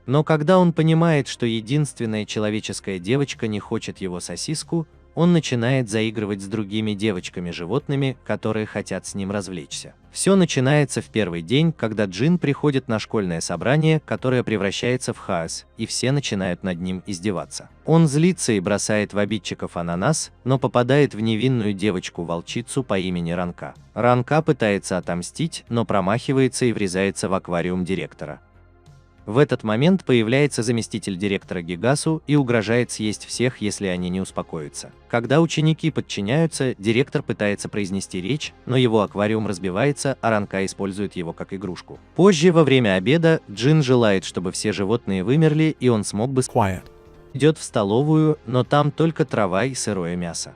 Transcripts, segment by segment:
Но когда он понимает, что единственная человеческая девочка не хочет его сосиску, он начинает заигрывать с другими девочками-животными, которые хотят с ним развлечься. Все начинается в первый день, когда Джин приходит на школьное собрание, которое превращается в хаос, и все начинают над ним издеваться. Он злится и бросает в обидчиков ананас, но попадает в невинную девочку-волчицу по имени Ранка. Ранка пытается отомстить, но промахивается и врезается в аквариум директора. В этот момент появляется заместитель директора Гигасу и угрожает съесть всех, если они не успокоятся. Когда ученики подчиняются, директор пытается произнести речь, но его аквариум разбивается, а Ранка использует его как игрушку. Позже, во время обеда, Джин желает, чтобы все животные вымерли, и он смог бы идет в столовую, но там только трава и сырое мясо.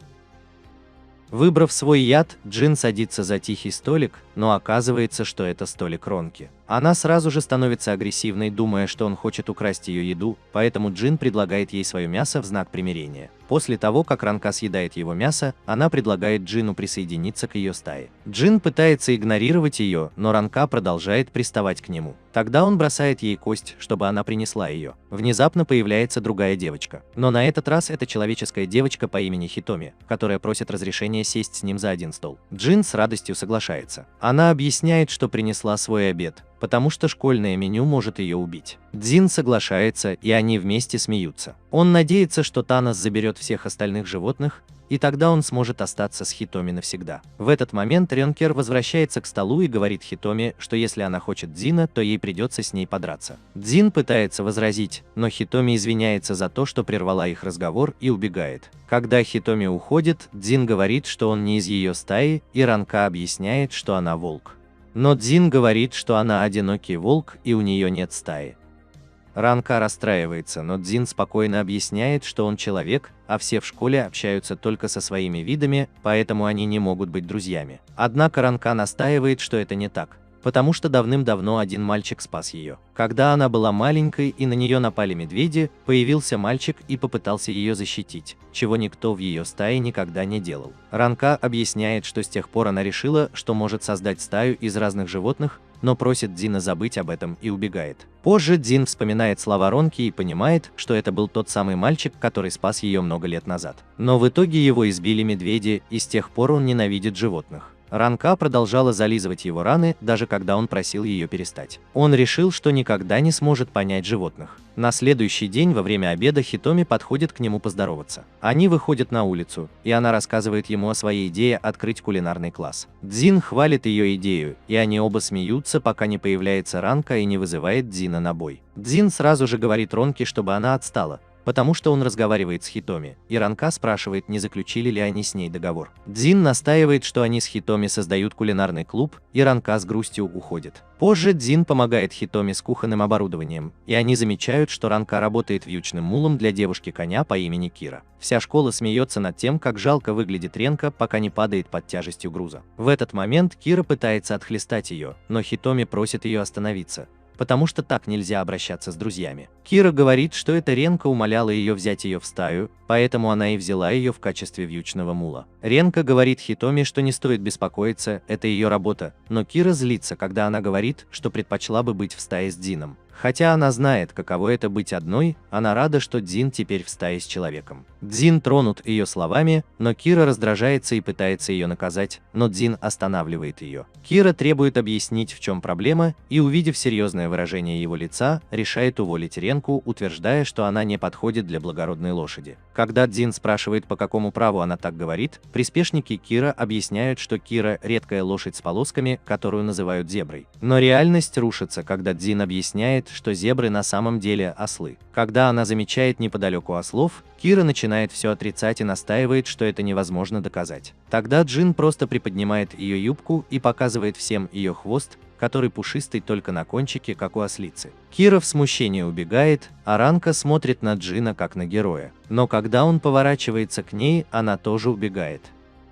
Выбрав свой яд, Джин садится за тихий столик, но оказывается, что это столик Ронки. Она сразу же становится агрессивной, думая, что он хочет украсть ее еду, поэтому Джин предлагает ей свое мясо в знак примирения. После того, как Ранка съедает его мясо, она предлагает Джину присоединиться к ее стае. Джин пытается игнорировать ее, но Ранка продолжает приставать к нему. Тогда он бросает ей кость, чтобы она принесла ее. Внезапно появляется другая девочка. Но на этот раз это человеческая девочка по имени Хитоми, которая просит разрешения сесть с ним за один стол. Джин с радостью соглашается. Она объясняет, что принесла свой обед, потому что школьное меню может ее убить. Дзин соглашается, и они вместе смеются. Он надеется, что Танос заберет всех остальных животных, и тогда он сможет остаться с Хитоми навсегда. В этот момент Ренкер возвращается к столу и говорит Хитоми, что если она хочет Дзина, то ей придется с ней подраться. Дзин пытается возразить, но Хитоми извиняется за то, что прервала их разговор, и убегает. Когда Хитоми уходит, Дзин говорит, что он не из ее стаи, и Ранка объясняет, что она волк. Но Дзин говорит, что она одинокий волк и у нее нет стаи. Ранка расстраивается, но Дзин спокойно объясняет, что он человек, а все в школе общаются только со своими видами, поэтому они не могут быть друзьями. Однако Ранка настаивает, что это не так, потому что давным-давно один мальчик спас ее. Когда она была маленькой и на нее напали медведи, появился мальчик и попытался ее защитить, чего никто в ее стае никогда не делал. Ранка объясняет, что с тех пор она решила, что может создать стаю из разных животных, но просит Дзина забыть об этом и убегает. Позже Дзин вспоминает слова Ронки и понимает, что это был тот самый мальчик, который спас ее много лет назад. Но в итоге его избили медведи, и с тех пор он ненавидит животных. Ранка продолжала зализывать его раны, даже когда он просил ее перестать. Он решил, что никогда не сможет понять животных. На следующий день во время обеда Хитоми подходит к нему поздороваться. Они выходят на улицу, и она рассказывает ему о своей идее открыть кулинарный класс. Дзин хвалит ее идею, и они оба смеются, пока не появляется Ранка и не вызывает Дзина на бой. Дзин сразу же говорит Ронке, чтобы она отстала, потому что он разговаривает с Хитоми, и Ранка спрашивает, не заключили ли они с ней договор. Дзин настаивает, что они с Хитоми создают кулинарный клуб, и Ранка с грустью уходит. Позже Дзин помогает Хитоми с кухонным оборудованием, и они замечают, что Ранка работает вьючным мулом для девушки-коня по имени Кира. Вся школа смеется над тем, как жалко выглядит Ренка, пока не падает под тяжестью груза. В этот момент Кира пытается отхлестать ее, но Хитоми просит ее остановиться, потому что так нельзя обращаться с друзьями. Кира говорит, что эта Ренка умоляла ее взять ее в стаю, поэтому она и взяла ее в качестве вьючного мула. Ренка говорит Хитоми, что не стоит беспокоиться, это ее работа, но Кира злится, когда она говорит, что предпочла бы быть в стае с Дзином. Хотя она знает, каково это быть одной, она рада, что Дзин теперь в стае с человеком. Дзин тронут ее словами, но Кира раздражается и пытается ее наказать, но Дзин останавливает ее. Кира требует объяснить, в чем проблема, и, увидев серьезное выражение его лица, решает уволить Ренку, утверждая, что она не подходит для благородной лошади. Когда Дзин спрашивает, по какому праву она так говорит, приспешники Кира объясняют, что Кира – редкая лошадь с полосками, которую называют зеброй. Но реальность рушится, когда Дзин объясняет, что зебры на самом деле ослы. Когда она замечает неподалеку ослов, Кира начинает все отрицать и настаивает, что это невозможно доказать. Тогда Джин просто приподнимает ее юбку и показывает всем ее хвост, который пушистый только на кончике, как у ослицы. Кира в смущении убегает, а Ранка смотрит на Джина как на героя. Но когда он поворачивается к ней, она тоже убегает.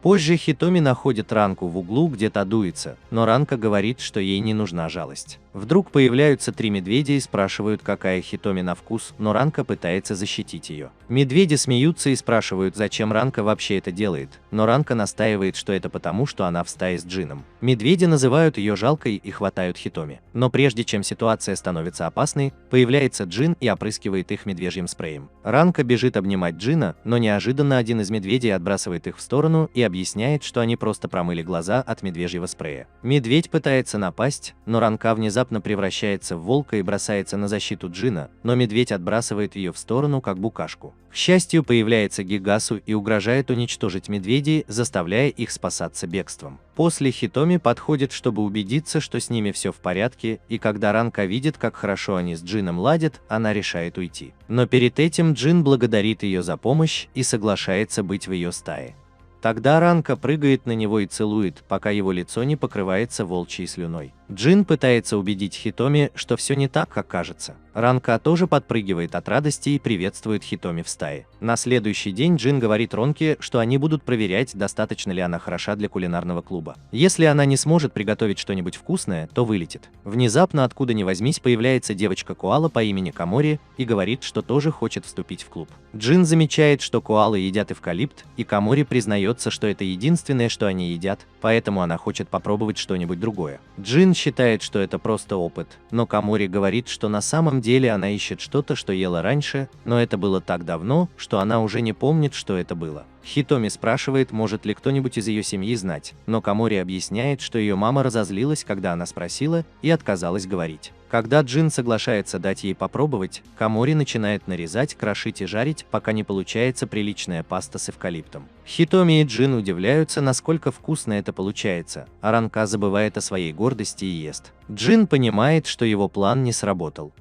Позже Хитоми находит Ранку в углу, где та дуется, но Ранка говорит, что ей не нужна жалость. Вдруг появляются три медведя и спрашивают, какая Хитоми на вкус, но Ранка пытается защитить ее. Медведи смеются и спрашивают, зачем Ранка вообще это делает, но Ранка настаивает, что это потому, что она в стае с Джином. Медведи называют ее жалкой и хватают Хитоми. Но прежде чем ситуация становится опасной, появляется Джин и опрыскивает их медвежьим спреем. Ранка бежит обнимать Джина, но неожиданно один из медведей отбрасывает их в сторону и объясняет, что они просто промыли глаза от медвежьего спрея. Медведь пытается напасть, но Ранка внезапно превращается в волка и бросается на защиту Джина, но медведь отбрасывает ее в сторону, как букашку. К счастью, появляется Гигасу и угрожает уничтожить медведей, заставляя их спасаться бегством. После Хитоми подходит, чтобы убедиться, что с ними все в порядке, и когда Ранка видит, как хорошо они с Джином ладят, она решает уйти. Но перед этим Джин благодарит ее за помощь и соглашается быть в ее стае. Тогда Ранка прыгает на него и целует, пока его лицо не покрывается волчьей слюной. Джин пытается убедить Хитоми, что все не так, как кажется. Ранка тоже подпрыгивает от радости и приветствует Хитоми в стае. На следующий день Джин говорит Ронке, что они будут проверять, достаточно ли она хороша для кулинарного клуба. Если она не сможет приготовить что-нибудь вкусное, то вылетит. Внезапно, откуда ни возьмись, появляется девочка-коала по имени Камори и говорит, что тоже хочет вступить в клуб. Джин замечает, что коалы едят эвкалипт, и Камори признается, что это единственное, что они едят, поэтому она хочет попробовать что-нибудь другое. Джин считает, что это просто опыт, но Камори говорит, что на самом деле она ищет что-то, что ела раньше, но это было так давно, что она уже не помнит, что это было. Хитоми спрашивает, может ли кто-нибудь из ее семьи знать, но Камори объясняет, что ее мама разозлилась, когда она спросила, и отказалась говорить. Когда Джин соглашается дать ей попробовать, Камори начинает нарезать, крошить и жарить, пока не получается приличная паста с эвкалиптом. Хитоми и Джин удивляются, насколько вкусно это получается, а Ранка забывает о своей гордости и ест. Джин понимает, что его план не сработал.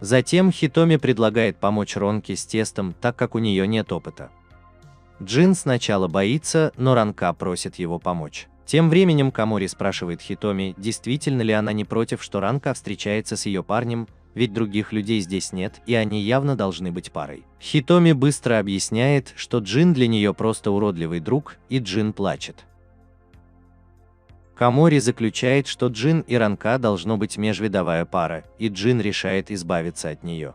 Затем Хитоми предлагает помочь Ронке с тестом, так как у нее нет опыта. Джин сначала боится, но Ранка просит его помочь. Тем временем Камори спрашивает Хитоми, действительно ли она не против, что Ранка встречается с ее парнем, ведь других людей здесь нет, и они явно должны быть парой. Хитоми быстро объясняет, что Джин для нее просто уродливый друг, и Джин плачет. Камори заключает, что Джин и Ранка должно быть межвидовая пара, и Джин решает избавиться от нее.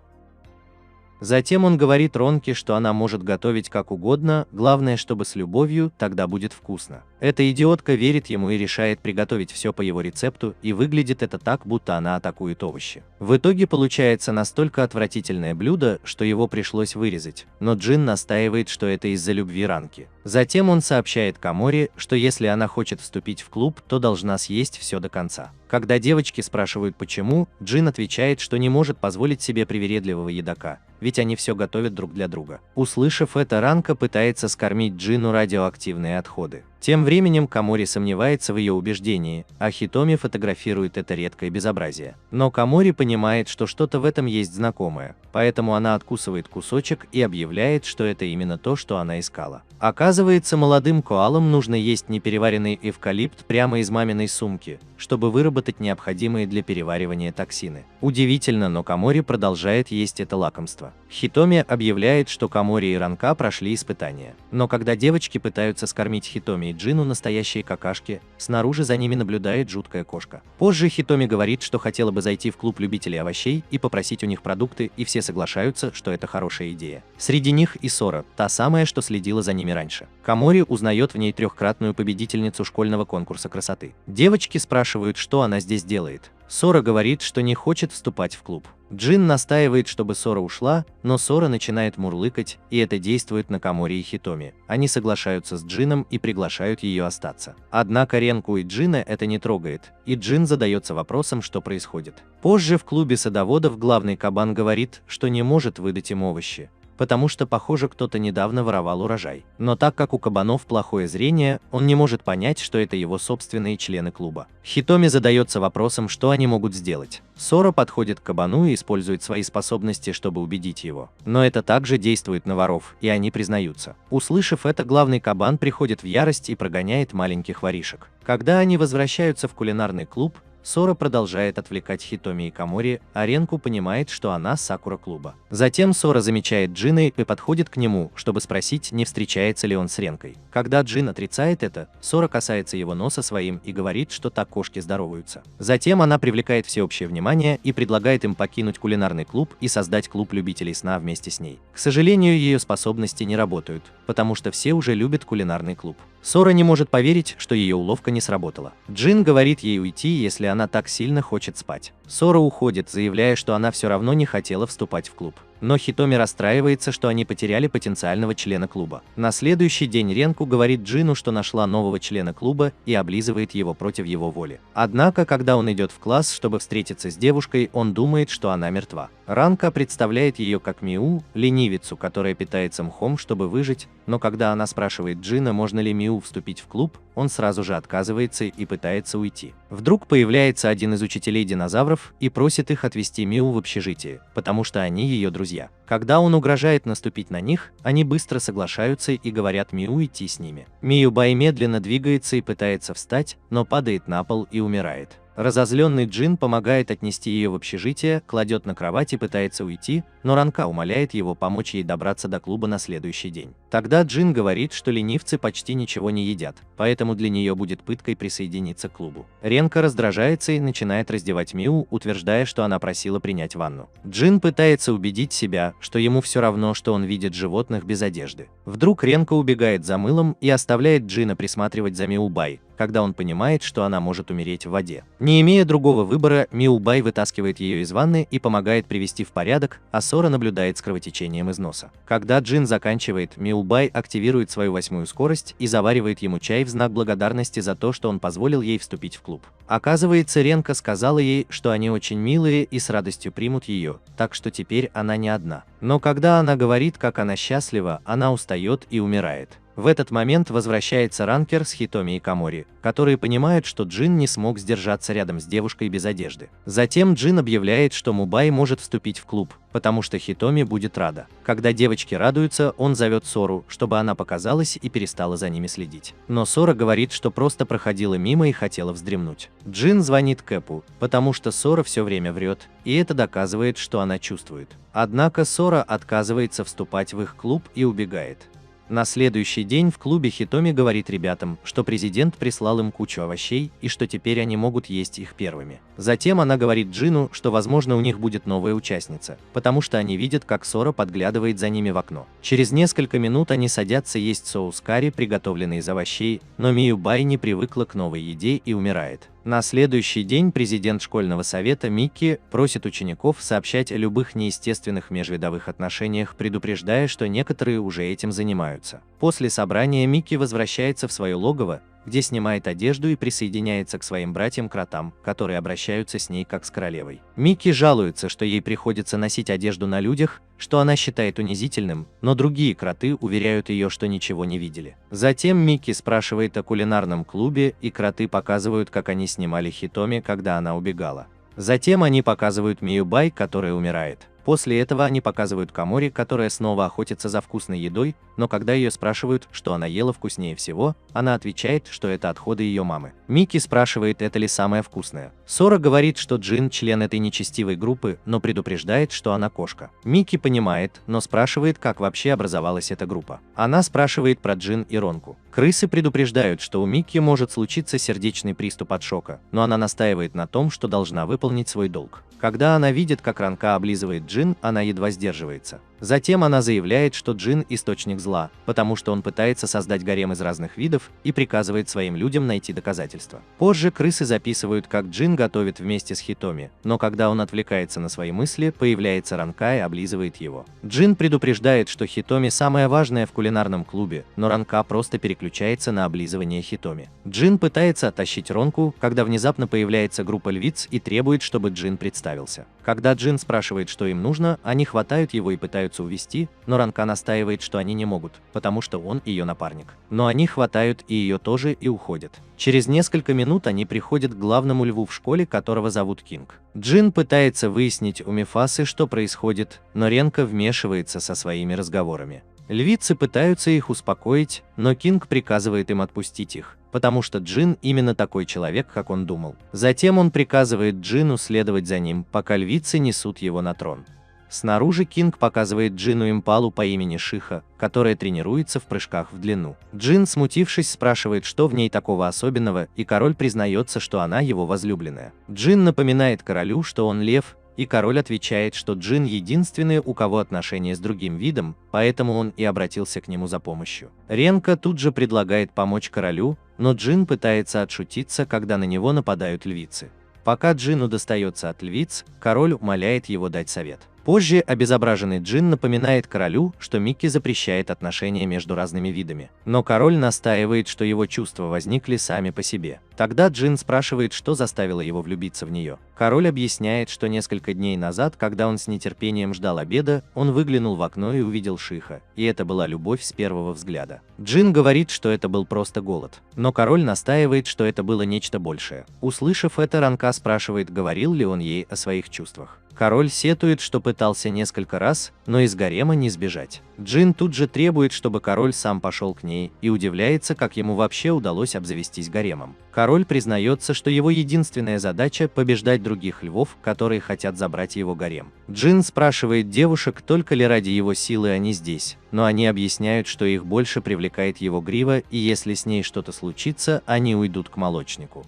Затем он говорит Ронке, что она может готовить как угодно, главное, чтобы с любовью, тогда будет вкусно. Эта идиотка верит ему и решает приготовить все по его рецепту, и выглядит это так, будто она атакует овощи. В итоге получается настолько отвратительное блюдо, что его пришлось вырезать, но Джин настаивает, что это из-за любви Ранки. Затем он сообщает Камори, что если она хочет вступить в клуб, то должна съесть все до конца. Когда девочки спрашивают почему, Джин отвечает, что не может позволить себе привередливого едока, ведь они все готовят друг для друга. Услышав это, Ранка пытается скормить Джину радиоактивные отходы. Тем временем Камори сомневается в ее убеждении, а Хитоми фотографирует это редкое безобразие. Но Камори понимает, что что-то в этом есть знакомое, поэтому она откусывает кусочек и объявляет, что это именно то, что она искала. Оказывается, молодым коалам нужно есть непереваренный эвкалипт прямо из маминой сумки, чтобы выработать необходимые для переваривания токсины. Удивительно, но Камори продолжает есть это лакомство. Хитоми объявляет, что Камори и Ранка прошли испытания. Но когда девочки пытаются скормить Хитоми и Джину настоящие какашки, снаружи за ними наблюдает жуткая кошка. Позже Хитоми говорит, что хотела бы зайти в клуб любителей овощей и попросить у них продукты, и все соглашаются, что это хорошая идея. Среди них и Сора, та самая, что следила за ними раньше. Камори узнает в ней трехкратную победительницу школьного конкурса красоты. Девочки спрашивают, что она здесь делает. Сора говорит, что не хочет вступать в клуб. Джин настаивает, чтобы Сора ушла, но Сора начинает мурлыкать, и это действует на Камори и Хитоми. Они соглашаются с Джином и приглашают ее остаться. Однако Ренку и Джина это не трогает, и Джин задается вопросом, что происходит. Позже в клубе садоводов главный кабан говорит, что не может выдать им овощи, потому что, похоже, кто-то недавно воровал урожай. Но так как у кабанов плохое зрение, он не может понять, что это его собственные члены клуба. Хитоми задается вопросом, что они могут сделать. Сора подходит к кабану и использует свои способности, чтобы убедить его. Но это также действует на воров, и они признаются. Услышав это, главный кабан приходит в ярость и прогоняет маленьких воришек. Когда они возвращаются в кулинарный клуб, Сора продолжает отвлекать Хитоми и Камори, а Ренку понимает, что она Сакура клуба. Затем Сора замечает Джина и подходит к нему, чтобы спросить, не встречается ли он с Ренкой. Когда Джин отрицает это, Сора касается его носа своим и говорит, что так кошки здороваются. Затем она привлекает всеобщее внимание и предлагает им покинуть кулинарный клуб и создать клуб любителей сна вместе с ней. К сожалению, ее способности не работают, потому что все уже любят кулинарный клуб. Сора не может поверить, что ее уловка не сработала. Джин говорит ей уйти, если она так сильно хочет спать. Сора уходит, заявляя, что она все равно не хотела вступать в клуб. Но Хитоми расстраивается, что они потеряли потенциального члена клуба. На следующий день Ренку говорит Джину, что нашла нового члена клуба и облизывает его против его воли. Однако, когда он идет в класс, чтобы встретиться с девушкой, он думает, что она мертва. Ранка представляет ее как Миу, ленивицу, которая питается мхом, чтобы выжить, но когда она спрашивает Джина, можно ли Миу вступить в клуб, он сразу же отказывается и пытается уйти. Вдруг появляется один из учителей динозавров и просит их отвезти Миу в общежитие, потому что они ее друзья. Когда он угрожает наступить на них, они быстро соглашаются и говорят Миу идти с ними. Миу-бай медленно двигается и пытается встать, но падает на пол и умирает. Разозленный Джин помогает отнести ее в общежитие, кладет на кровать и пытается уйти, но Ранка умоляет его помочь ей добраться до клуба на следующий день. Тогда Джин говорит, что ленивцы почти ничего не едят, поэтому для нее будет пыткой присоединиться к клубу. Ренка раздражается и начинает раздевать Миу, утверждая, что она просила принять ванну. Джин пытается убедить себя, что ему все равно, что он видит животных без одежды. Вдруг Ренка убегает за мылом и оставляет Джина присматривать за Миу-бай, когда он понимает, что она может умереть в воде. Не имея другого выбора, Миу-бай вытаскивает ее из ванны и помогает привести в порядок, а Сора наблюдает с кровотечением из носа. Когда Джин заканчивает, Миу-бай активирует свою 8-ю скорость и заваривает ему чай в знак благодарности за то, что он позволил ей вступить в клуб. Оказывается, Ренка сказала ей, что они очень милые и с радостью примут ее, так что теперь она не одна. Но когда она говорит, как она счастлива, она устает и умирает. В этот момент возвращается Ранкер с Хитоми и Камори, которые понимают, что Джин не смог сдержаться рядом с девушкой без одежды. Затем Джин объявляет, что Мубай может вступить в клуб, потому что Хитоми будет рада. Когда девочки радуются, он зовет Сору, чтобы она показалась и перестала за ними следить. Но Сора говорит, что просто проходила мимо и хотела вздремнуть. Джин звонит Кэпу, потому что Сора все время врет, и это доказывает, что она чувствует. Однако Сора отказывается вступать в их клуб и убегает. На следующий день в клубе Хитоми говорит ребятам, что президент прислал им кучу овощей и что теперь они могут есть их первыми. Затем она говорит Джину, что возможно у них будет новая участница, потому что они видят, как Сора подглядывает за ними в окно. Через несколько минут они садятся есть соус карри, приготовленный из овощей, но Миу-бай не привыкла к новой еде и умирает. На следующий день президент школьного совета Микки просит учеников сообщать о любых неестественных межвидовых отношениях, предупреждая, что некоторые уже этим занимаются. После собрания Микки возвращается в свое логово, где снимает одежду и присоединяется к своим братьям-кротам, которые обращаются с ней как с королевой. Микки жалуется, что ей приходится носить одежду на людях, что она считает унизительным, но другие кроты уверяют ее, что ничего не видели. Затем Микки спрашивает о кулинарном клубе, и кроты показывают, как они снимали Хитоми, когда она убегала. Затем они показывают Миу-бай, которая умирает. После этого они показывают Камори, которая снова охотится за вкусной едой, но когда ее спрашивают, что она ела вкуснее всего, она отвечает, что это отходы ее мамы. Микки спрашивает, это ли самое вкусное. Сора говорит, что Джин член этой нечестивой группы, но предупреждает, что она кошка. Микки понимает, но спрашивает, как вообще образовалась эта группа. Она спрашивает про Джин и Ронку. Крысы предупреждают, что у Микки может случиться сердечный приступ от шока, но она настаивает на том, что должна выполнить свой долг. Когда она видит, как Ранка облизывает Джин, она едва сдерживается. Затем она заявляет, что Джин – источник зла, потому что он пытается создать гарем из разных видов и приказывает своим людям найти доказательства. Позже крысы записывают, как Джин готовит вместе с Хитоми, но когда он отвлекается на свои мысли, появляется Ранка и облизывает его. Джин предупреждает, что Хитоми самое важное в кулинарном клубе, но Ранка просто переключается на облизывание Хитоми. Джин пытается оттащить Ронку, когда внезапно появляется группа львиц и требует, чтобы Джин представился. Когда Джин спрашивает, что им нужно, они хватают его и пытаются увести, но Ранка настаивает, что они не могут, потому что он ее напарник. Но они хватают и ее тоже и уходят. Через несколько минут они приходят к главному льву в школе, которого зовут Кинг. Джин пытается выяснить у Мифасы, что происходит, но Ренка вмешивается со своими разговорами. Львицы пытаются их успокоить, но Кинг приказывает им отпустить их, потому что Джин именно такой человек, как он думал. Затем он приказывает Джину следовать за ним, пока львицы несут его на трон. Снаружи Кинг показывает Джину импалу по имени Шиха, которая тренируется в прыжках в длину. Джин, смутившись, спрашивает, что в ней такого особенного, и король признается, что она его возлюбленная. Джин напоминает королю, что он лев, и король отвечает, что Джин единственный, у кого отношения с другим видом, поэтому он и обратился к нему за помощью. Ренка тут же предлагает помочь королю, но Джин пытается отшутиться, когда на него нападают львицы. Пока Джину достается от львиц, король умоляет его дать совет. Позже обезображенный Джин напоминает королю, что Микки запрещает отношения между разными видами. Но король настаивает, что его чувства возникли сами по себе. Тогда Джин спрашивает, что заставило его влюбиться в нее. Король объясняет, что несколько дней назад, когда он с нетерпением ждал обеда, он выглянул в окно и увидел Шиха, и это была любовь с первого взгляда. Джин говорит, что это был просто голод. Но король настаивает, что это было нечто большее. Услышав это, Ранка спрашивает, говорил ли он ей о своих чувствах. Король сетует, что пытался несколько раз, но из гарема не сбежать. Джин тут же требует, чтобы король сам пошел к ней, и удивляется, как ему вообще удалось обзавестись гаремом. Король признается, что его единственная задача – побеждать других львов, которые хотят забрать его гарем. Джин спрашивает девушек, только ли ради его силы они здесь, но они объясняют, что их больше привлекает его грива, и если с ней что-то случится, они уйдут к молочнику.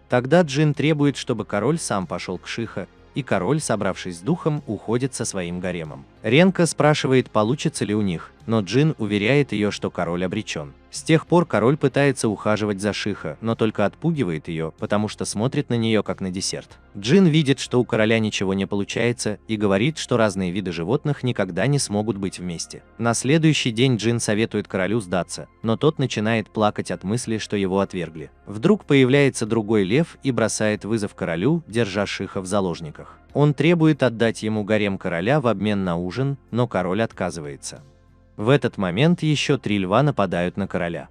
Тогда Джин требует, чтобы король сам пошел к Шиха, и король, собравшись с духом, уходит со своим гаремом. Ренка спрашивает, получится ли у них, но Джин уверяет ее, что король обречен. С тех пор король пытается ухаживать за Шиха, но только отпугивает ее, потому что смотрит на нее как на десерт. Джин видит, что у короля ничего не получается, и говорит, что разные виды животных никогда не смогут быть вместе. На следующий день Джин советует королю сдаться, но тот начинает плакать от мысли, что его отвергли. Вдруг появляется другой лев и бросает вызов королю, держа Шиха в заложниках. Он требует отдать ему гарем короля в обмен на ужин, но король отказывается. В этот момент еще 3 льва нападают на короля.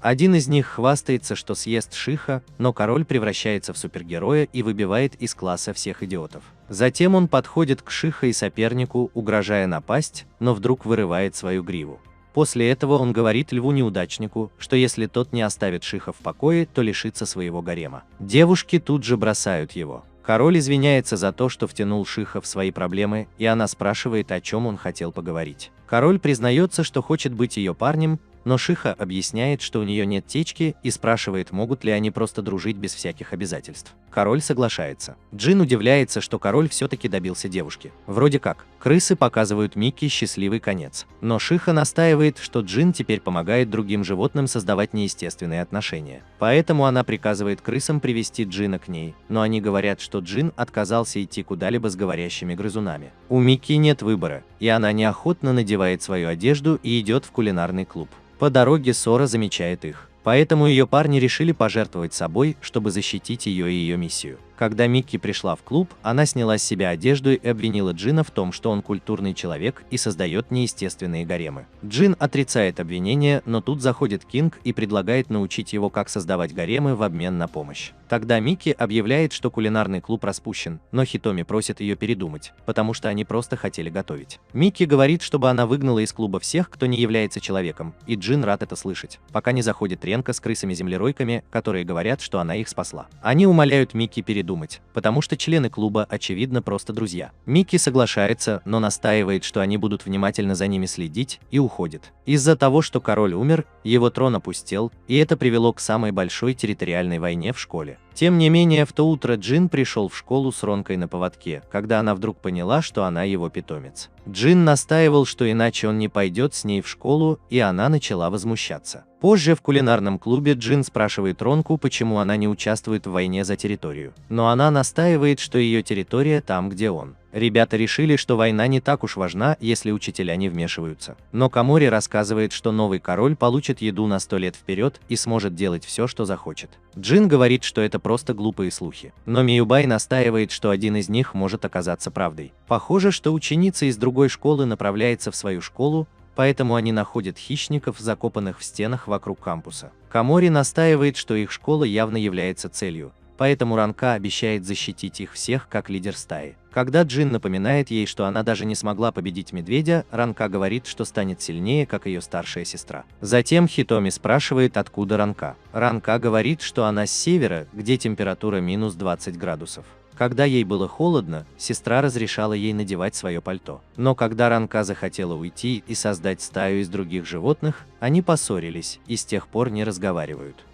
Один из них хвастается, что съест Шиха, но король превращается в супергероя и выбивает из класса всех идиотов. Затем он подходит к Шиха и сопернику, угрожая напасть, но вдруг вырывает свою гриву. После этого он говорит льву-неудачнику, что если тот не оставит Шиха в покое, то лишится своего гарема. Девушки тут же бросают его. Король извиняется за то, что втянул Шиха в свои проблемы, и она спрашивает, о чем он хотел поговорить. Король признается, что хочет быть ее парнем, но Шиха объясняет, что у нее нет течки, и спрашивает, могут ли они просто дружить без всяких обязательств. Король соглашается. Джин удивляется, что король все-таки добился девушки. Вроде как, крысы показывают Микки счастливый конец. Но Шиха настаивает, что Джин теперь помогает другим животным создавать неестественные отношения. Поэтому она приказывает крысам привести Джина к ней, но они говорят, что Джин отказался идти куда-либо с говорящими грызунами. У Микки нет выбора, и она неохотно надевает свою одежду и идет в кулинарный клуб. По дороге Сора замечает их, поэтому ее парни решили пожертвовать собой, чтобы защитить ее и ее миссию. Когда Микки пришла в клуб, она сняла с себя одежду и обвинила Джина в том, что он культурный человек и создает неестественные гаремы. Джин отрицает обвинение, но тут заходит Кинг и предлагает научить его, как создавать гаремы в обмен на помощь. Тогда Микки объявляет, что кулинарный клуб распущен, но Хитоми просит ее передумать, потому что они просто хотели готовить. Микки говорит, чтобы она выгнала из клуба всех, кто не является человеком, и Джин рад это слышать, пока не заходит Ренка с крысами-землеройками, которые говорят, что она их спасла. Они умоляют Микки передумать, потому что члены клуба, очевидно, просто друзья. Микки соглашается, но настаивает, что они будут внимательно за ними следить, и уходит. Из-за того, что король умер, его трон опустел, и это привело к самой большой территориальной войне в школе. Тем не менее, в то утро Джин пришел в школу с Ронкой на поводке, когда она вдруг поняла, что она его питомец. Джин настаивал, что иначе он не пойдет с ней в школу, и она начала возмущаться. Позже в кулинарном клубе Джин спрашивает Ронку, почему она не участвует в войне за территорию. Но она настаивает, что ее территория там, где он. Ребята решили, что война не так уж важна, если учителя не вмешиваются. Но Камори рассказывает, что новый король получит еду на 100 лет вперед и сможет делать все, что захочет. Джин говорит, что это просто глупые слухи. Но Миюбай настаивает, что один из них может оказаться правдой. Похоже, что ученица из другой школы направляется в свою школу, поэтому они находят хищников, закопанных в стенах вокруг кампуса. Камори настаивает, что их школа явно является целью, поэтому Ранка обещает защитить их всех как лидер стаи. Когда Джин напоминает ей, что она даже не смогла победить медведя, Ранка говорит, что станет сильнее, как ее старшая сестра. Затем Хитоми спрашивает, откуда Ранка. Ранка говорит, что она с севера, где температура минус 20 градусов. Когда ей было холодно, сестра разрешала ей надевать свое пальто. Но когда Ранка захотела уйти и создать стаю из других животных, они поссорились и с тех пор не разговаривают.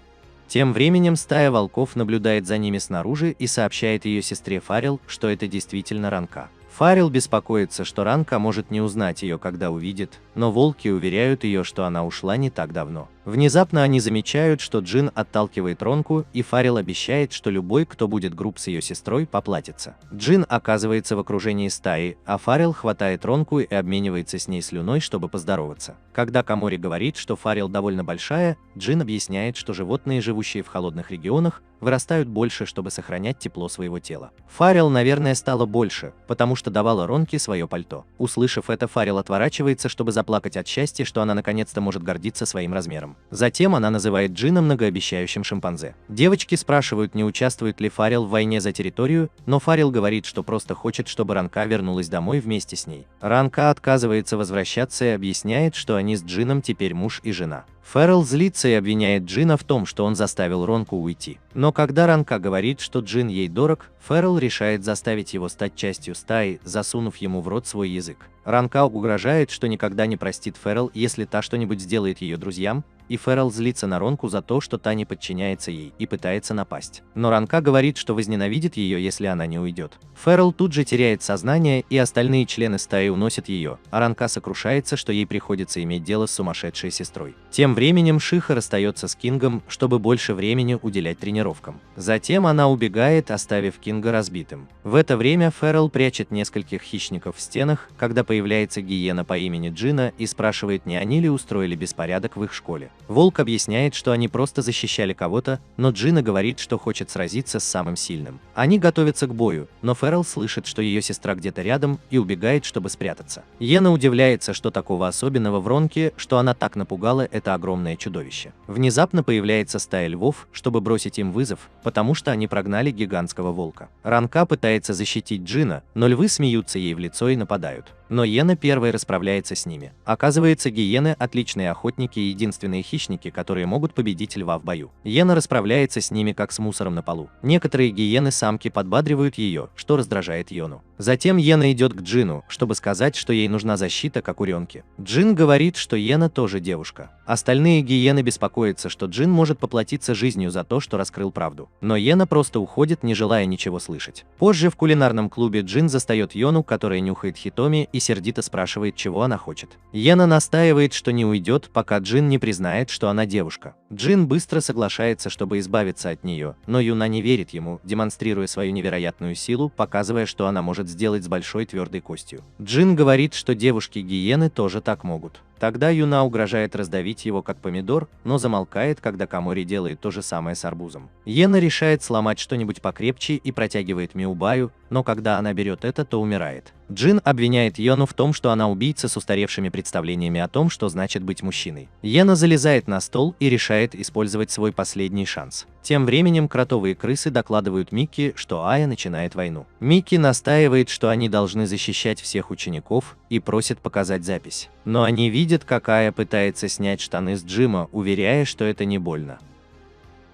Тем временем стая волков наблюдает за ними снаружи и сообщает ее сестре Фарил, что это действительно Ранка. Фарил беспокоится, что Ранка может не узнать ее, когда увидит, но волки уверяют ее, что она ушла не так давно. Внезапно они замечают, что Джин отталкивает Ронку, и Фарил обещает, что любой, кто будет груб с ее сестрой, поплатится. Джин оказывается в окружении стаи, а Фарил хватает Ронку и обменивается с ней слюной, чтобы поздороваться. Когда Комори говорит, что Фарил довольно большая, Джин объясняет, что животные, живущие в холодных регионах, вырастают больше, чтобы сохранять тепло своего тела. Фарил, наверное, стала больше, потому что давала Ронке свое пальто. Услышав это, Фарил отворачивается, чтобы заплакать от счастья, что она наконец-то может гордиться своим размером. Затем она называет Джина многообещающим шимпанзе. Девочки спрашивают, не участвует ли Фарил в войне за территорию, но Фарил говорит, что просто хочет, чтобы Ранка вернулась домой вместе с ней. Ранка отказывается возвращаться и объясняет, что они с Джином теперь муж и жена. Фарил злится и обвиняет Джина в том, что он заставил Ронку уйти. Но когда Ранка говорит, что Джин ей дорог, Фарил решает заставить его стать частью стаи, засунув ему в рот свой язык. Ранка угрожает, что никогда не простит Фарил, если та что-нибудь сделает ее друзьям, и Фарил злится на Ронку за то, что та не подчиняется ей и пытается напасть. Но Ранка говорит, что возненавидит ее, если она не уйдет. Фарил тут же теряет сознание, и остальные члены стаи уносят ее, а Ранка сокрушается, что ей приходится иметь дело с сумасшедшей сестрой. Тем временем Шиха расстается с Кингом, чтобы больше времени уделять тренировкам. Затем она убегает, оставив Кинга разбитым. В это время Фарил прячет нескольких хищников в стенах, когда появляется гиена по имени Джина и спрашивает, не они ли устроили беспорядок в их школе. Волк объясняет, что они просто защищали кого-то, но Джина говорит, что хочет сразиться с самым сильным. Они готовятся к бою, но Фарил слышит, что ее сестра где-то рядом, и убегает, чтобы спрятаться. Йена удивляется, что такого особенного в Ронке, что она так напугала это огромное чудовище. Внезапно появляется стая львов, чтобы бросить им вызов, потому что они прогнали гигантского волка. Ранка пытается защитить Джина, но львы смеются ей в лицо и нападают. Но Йена первой расправляется с ними. Оказывается, гиены – отличные охотники и единственные хищники, которые могут победить льва в бою. Йена расправляется с ними, как с мусором на полу. Некоторые гиены-самки подбадривают ее, что раздражает Йену. Затем Йена идет к Джину, чтобы сказать, что ей нужна защита, как у Рёнки. Джин говорит, что Йена тоже девушка. Остальные гиены беспокоятся, что Джин может поплатиться жизнью за то, что раскрыл правду. Но Йена просто уходит, не желая ничего слышать. Позже в кулинарном клубе Джин застает Йену, которая нюхает Хитоми, и сердито спрашивает, чего она хочет. Йена настаивает, что не уйдет, пока Джин не признает, что она девушка. Джин быстро соглашается, чтобы избавиться от нее, но Юна не верит ему, демонстрируя свою невероятную силу, показывая, что она может сделать с большой твердой костью. Джин говорит, что девушки-гиены тоже так могут. Тогда Юна угрожает раздавить его как помидор, но замолкает, когда Комори делает то же самое с арбузом. Йена решает сломать что-нибудь покрепче и протягивает Миубаю, но когда она берет это, то умирает. Джин обвиняет Йену в том, что она убийца с устаревшими представлениями о том, что значит быть мужчиной. Йена залезает на стол и решает использовать свой последний шанс. Тем временем кротовые крысы докладывают Микки, что Ая начинает войну. Микки настаивает, что они должны защищать всех учеников, и просит показать запись. Но они видят, как Ая пытается снять штаны с Джима, уверяя, что это не больно.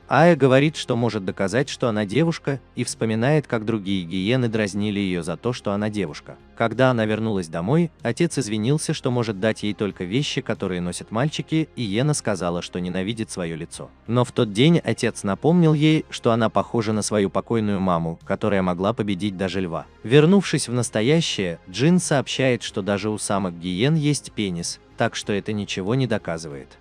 Ая говорит, что может доказать, что она девушка, и вспоминает, как другие гиены дразнили ее за то, что она девушка. Когда она вернулась домой, отец извинился, что может дать ей только вещи, которые носят мальчики, и Йена сказала, что ненавидит свое лицо. Но в тот день отец напомнил ей, что она похожа на свою покойную маму, которая могла победить даже льва. Вернувшись в настоящее, Джин сообщает, что даже у самок гиен есть пенис, так что это ничего не доказывает.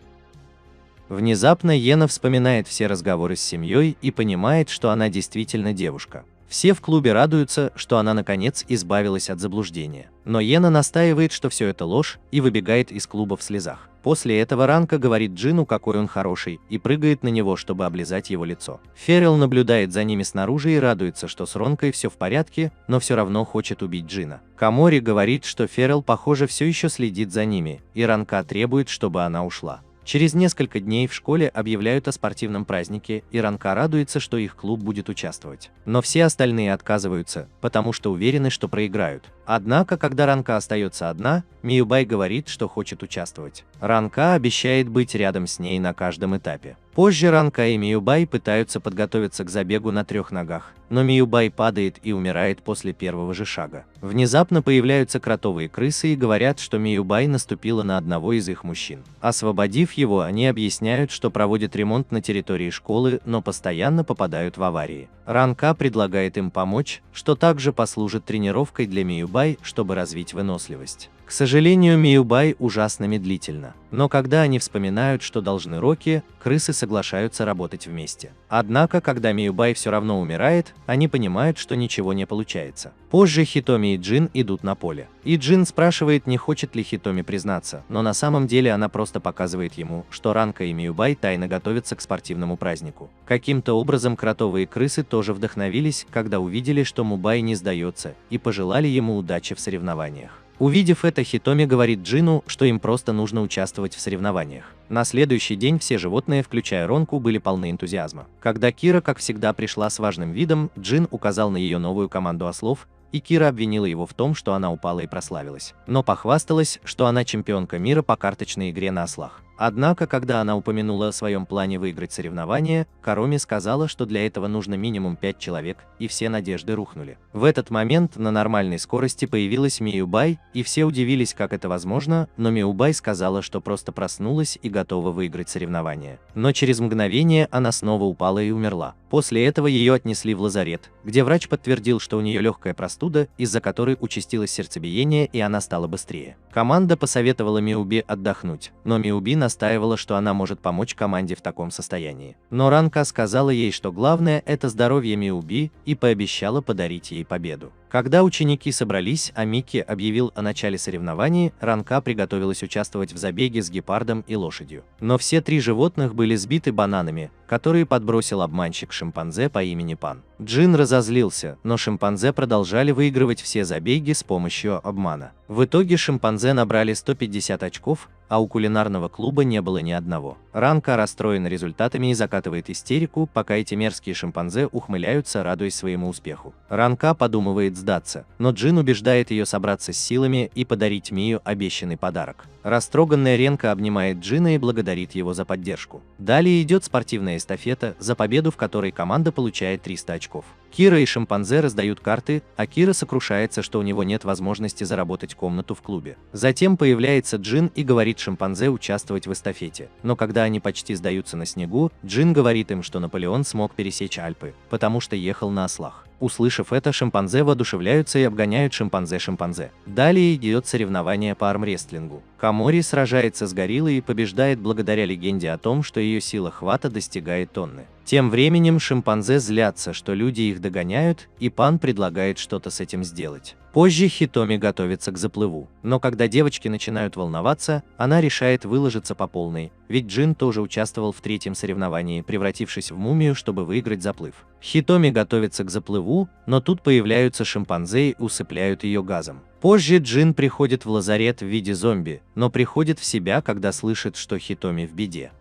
Внезапно Йена вспоминает все разговоры с семьей и понимает, что она действительно девушка. Все в клубе радуются, что она наконец избавилась от заблуждения. Но Йена настаивает, что все это ложь, и выбегает из клуба в слезах. После этого Ранка говорит Джину, какой он хороший, и прыгает на него, чтобы облизать его лицо. Ферил наблюдает за ними снаружи и радуется, что с Ронкой все в порядке, но все равно хочет убить Джина. Комори говорит, что Ферил, похоже, все еще следит за ними, и Ранка требует, чтобы она ушла. Через несколько дней в школе объявляют о спортивном празднике, и Ранка радуется, что их клуб будет участвовать. Но все остальные отказываются, потому что уверены, что проиграют. Однако, когда Ранка остается одна, Миюбай говорит, что хочет участвовать. Ранка обещает быть рядом с ней на каждом этапе. Позже Ранка и Миюбай пытаются подготовиться к забегу на 3 ногах, но Миюбай падает и умирает после первого же шага. Внезапно появляются кротовые крысы и говорят, что Миюбай наступила на одного из их мужчин. Освободив его, они объясняют, что проводят ремонт на территории школы, но постоянно попадают в аварии. Ранка предлагает им помочь, что также послужит тренировкой для Миюбай, чтобы развить выносливость. К сожалению, Миюбай ужасно медлительна, но когда они вспоминают, что должны Роки, крысы соглашаются работать вместе. Однако, когда Миюбай все равно умирает, они понимают, что ничего не получается. Позже Хитоми и Джин идут на поле. И Джин спрашивает, не хочет ли Хитоми признаться, но на самом деле она просто показывает ему, что Ранка и Миюбай тайно готовятся к спортивному празднику. Каким-то образом кротовые крысы тоже вдохновились, когда увидели, что Мубай не сдается, и пожелали ему удачи в соревнованиях. Увидев это, Хитоми говорит Джину, что им просто нужно участвовать в соревнованиях. На следующий день все животные, включая Ронку, были полны энтузиазма. Когда Кира, как всегда, пришла с важным видом, Джин указал на ее новую команду ослов, и Кира обвинила его в том, что она упала и прославилась. Но похвасталась, что она чемпионка мира по карточной игре на ослах. Однако, когда она упомянула о своем плане выиграть соревнования, Кароми сказала, что для этого нужно минимум 5 человек, и все надежды рухнули. В этот момент на нормальной скорости появилась Миюбай, и все удивились, как это возможно, но Миюбай сказала, что просто проснулась и готова выиграть соревнования. Но через мгновение она снова упала и умерла. После этого ее отнесли в лазарет, где врач подтвердил, что у нее легкая простуда, из-за которой участилось сердцебиение, и она стала быстрее. Команда посоветовала Миюби отдохнуть, но Миюби настаивала, что она может помочь команде в таком состоянии. Но Ранка сказала ей, что главное – это здоровье Миюби, и пообещала подарить ей победу. Когда ученики собрались, а Микки объявил о начале соревнований, Ранка приготовилась участвовать в забеге с гепардом и лошадью. Но все 3 животных были сбиты бананами, которые подбросил обманщик-шимпанзе по имени Пан. Джин разозлился, но шимпанзе продолжали выигрывать все забеги с помощью обмана. В итоге шимпанзе набрали 150 очков, а у кулинарного клуба не было ни одного. Ранка расстроена результатами и закатывает истерику, пока эти мерзкие шимпанзе ухмыляются, радуясь своему успеху. Ранка подумывает сдаться, но Джин убеждает ее собраться с силами и подарить Мию обещанный подарок. Растроганная Ренка обнимает Джина и благодарит его за поддержку. Далее идет спортивная эстафета, за победу в которой команда получает 300 очков. Кира и шимпанзе раздают карты, а Кира сокрушается, что у него нет возможности заработать комнату в клубе. Затем появляется Джин и говорит шимпанзе участвовать в эстафете. Но когда они почти сдаются на снегу, Джин говорит им, что Наполеон смог пересечь Альпы, потому что ехал на ослах. Услышав это, шимпанзе воодушевляются и обгоняют шимпанзе. Далее идет соревнование по армрестлингу. Камори сражается с гориллой и побеждает благодаря легенде о том, что ее сила хвата достигает тонны. Тем временем шимпанзе злятся, что люди их догоняют, и Пан предлагает что-то с этим сделать. Позже Хитоми готовится к заплыву, но когда девочки начинают волноваться, она решает выложиться по полной, ведь Джин тоже участвовал в 3-м соревновании, превратившись в мумию, чтобы выиграть заплыв. Хитоми готовится к заплыву, но тут появляются шимпанзе и усыпляют ее газом. Позже Джин приходит в лазарет в виде зомби, но приходит в себя, когда слышит, что Хитоми в беде.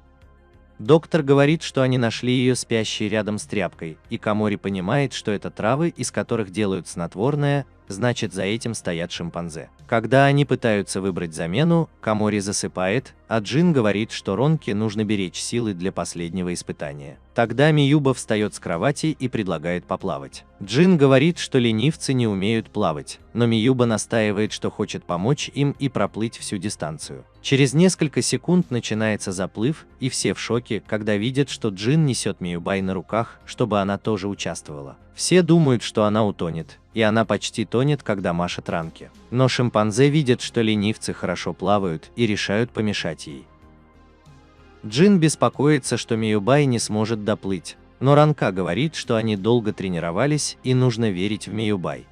Доктор говорит, что они нашли ее спящей рядом с тряпкой, и Камори понимает, что это травы, из которых делают снотворное, значит, за этим стоят шимпанзе. Когда они пытаются выбрать замену, Камори засыпает, а Джин говорит, что Ронке нужно беречь силы для последнего испытания. Тогда Миюба встает с кровати и предлагает поплавать. Джин говорит, что ленивцы не умеют плавать, но Миюба настаивает, что хочет помочь им и проплыть всю дистанцию. Через несколько секунд начинается заплыв, и все в шоке, когда видят, что Джин несет Миюбай на руках, чтобы она тоже участвовала. Все думают, что она утонет, и она почти тонет, когда машет Ранке. Но шимпанзе видят, что ленивцы хорошо плавают, и решают помешать ей. Джин беспокоится, что Миюбай не сможет доплыть, но Ранка говорит, что они долго тренировались и нужно верить в Миюбай.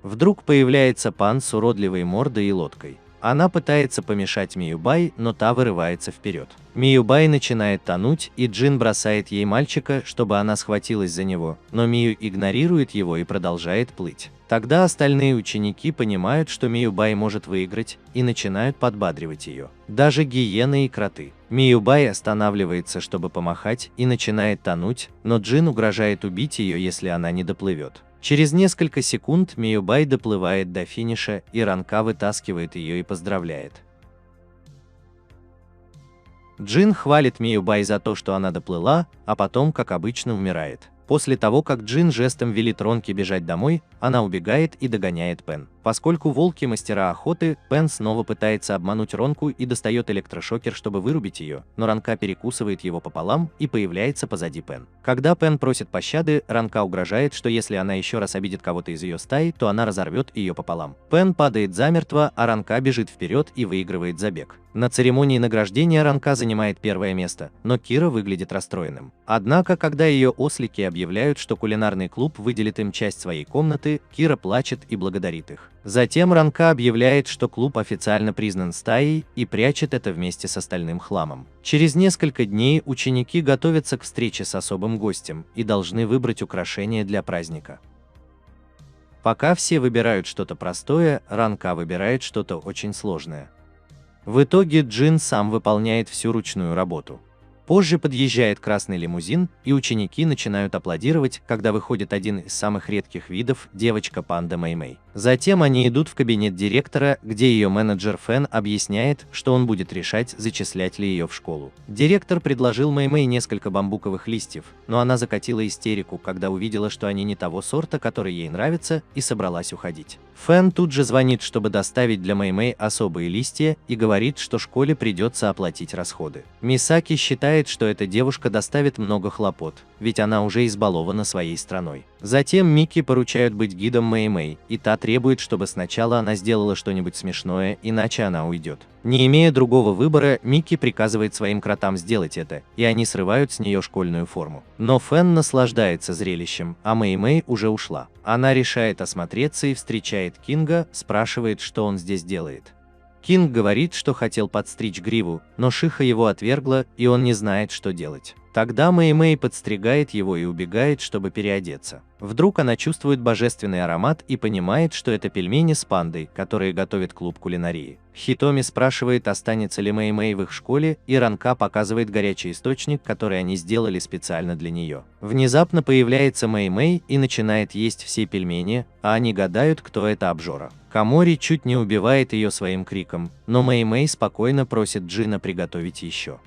Вдруг появляется Пан с уродливой мордой и лодкой. Она пытается помешать Миюбай, но та вырывается вперед. Миюбай начинает тонуть, и Джин бросает ей мальчика, чтобы она схватилась за него, но Мию игнорирует его и продолжает плыть. Тогда остальные ученики понимают, что Миюбай может выиграть, и начинают подбадривать ее. Даже гиены и кроты. Миюбай останавливается, чтобы помахать, и начинает тонуть, но Джин угрожает убить ее, если она не доплывет. Через несколько секунд Миюбай доплывает до финиша, и Ранка вытаскивает ее и поздравляет. Джин хвалит Миюбай за то, что она доплыла, а потом, как обычно, умирает. После того, как Джин жестом велит Ронке бежать домой, она убегает и догоняет Пен. Поскольку волки мастера охоты, Пен снова пытается обмануть Ронку и достает электрошокер, чтобы вырубить ее, но Ранка перекусывает его пополам и появляется позади Пен. Когда Пен просит пощады, Ранка угрожает, что если она еще раз обидит кого-то из ее стаи, то она разорвет ее пополам. Пен падает замертво, а Ранка бежит вперед и выигрывает забег. На церемонии награждения Ранка занимает первое место, но Кира выглядит расстроенным. Однако, когда ее ослики объявляют, что кулинарный клуб выделит им часть своей комнаты, Кира плачет и благодарит их. Затем Ранка объявляет, что клуб официально признан стаей, и прячет это вместе с остальным хламом. Через несколько дней ученики готовятся к встрече с особым гостем и должны выбрать украшения для праздника. Пока все выбирают что-то простое, Ранка выбирает что-то очень сложное. В итоге Джин сам выполняет всю ручную работу. Позже подъезжает красный лимузин, и ученики начинают аплодировать, когда выходит один из самых редких видов – девочка-панда Мэй-Мэй. Затем они идут в кабинет директора, где ее менеджер Фэн объясняет, что он будет решать, зачислять ли ее в школу. Директор предложил Мэй-Мэй несколько бамбуковых листьев, но она закатила истерику, когда увидела, что они не того сорта, который ей нравится, и собралась уходить. Фэн тут же звонит, чтобы доставить для Мэй-Мэй особые листья, и говорит, что школе придется оплатить расходы. Мисаки считает, что эта девушка доставит много хлопот, ведь она уже избалована своей страной. Затем Микки поручают быть гидом Мэй-Мэй, и та требует, чтобы сначала она сделала что-нибудь смешное, иначе она уйдет. Не имея другого выбора, Микки приказывает своим кротам сделать это, и они срывают с нее школьную форму. Но Фэн наслаждается зрелищем, а Мэй-Мэй уже ушла. Она решает осмотреться и встречает Кинга, спрашивает, что он здесь делает. Кинг говорит, что хотел подстричь гриву, но Шиха его отвергла, и он не знает, что делать. Тогда Мэй-Мэй подстригает его и убегает, чтобы переодеться. Вдруг она чувствует божественный аромат и понимает, что это пельмени с пандой, которые готовит клуб кулинарии. Хитоми спрашивает, останется ли Мэй-Мэй в их школе, и Ранка показывает горячий источник, который они сделали специально для нее. Внезапно появляется Мэй-Мэй и начинает есть все пельмени, а они гадают, кто это обжора. Камори чуть не убивает ее своим криком, но Мэй-Мэй спокойно просит Джина приготовить еще.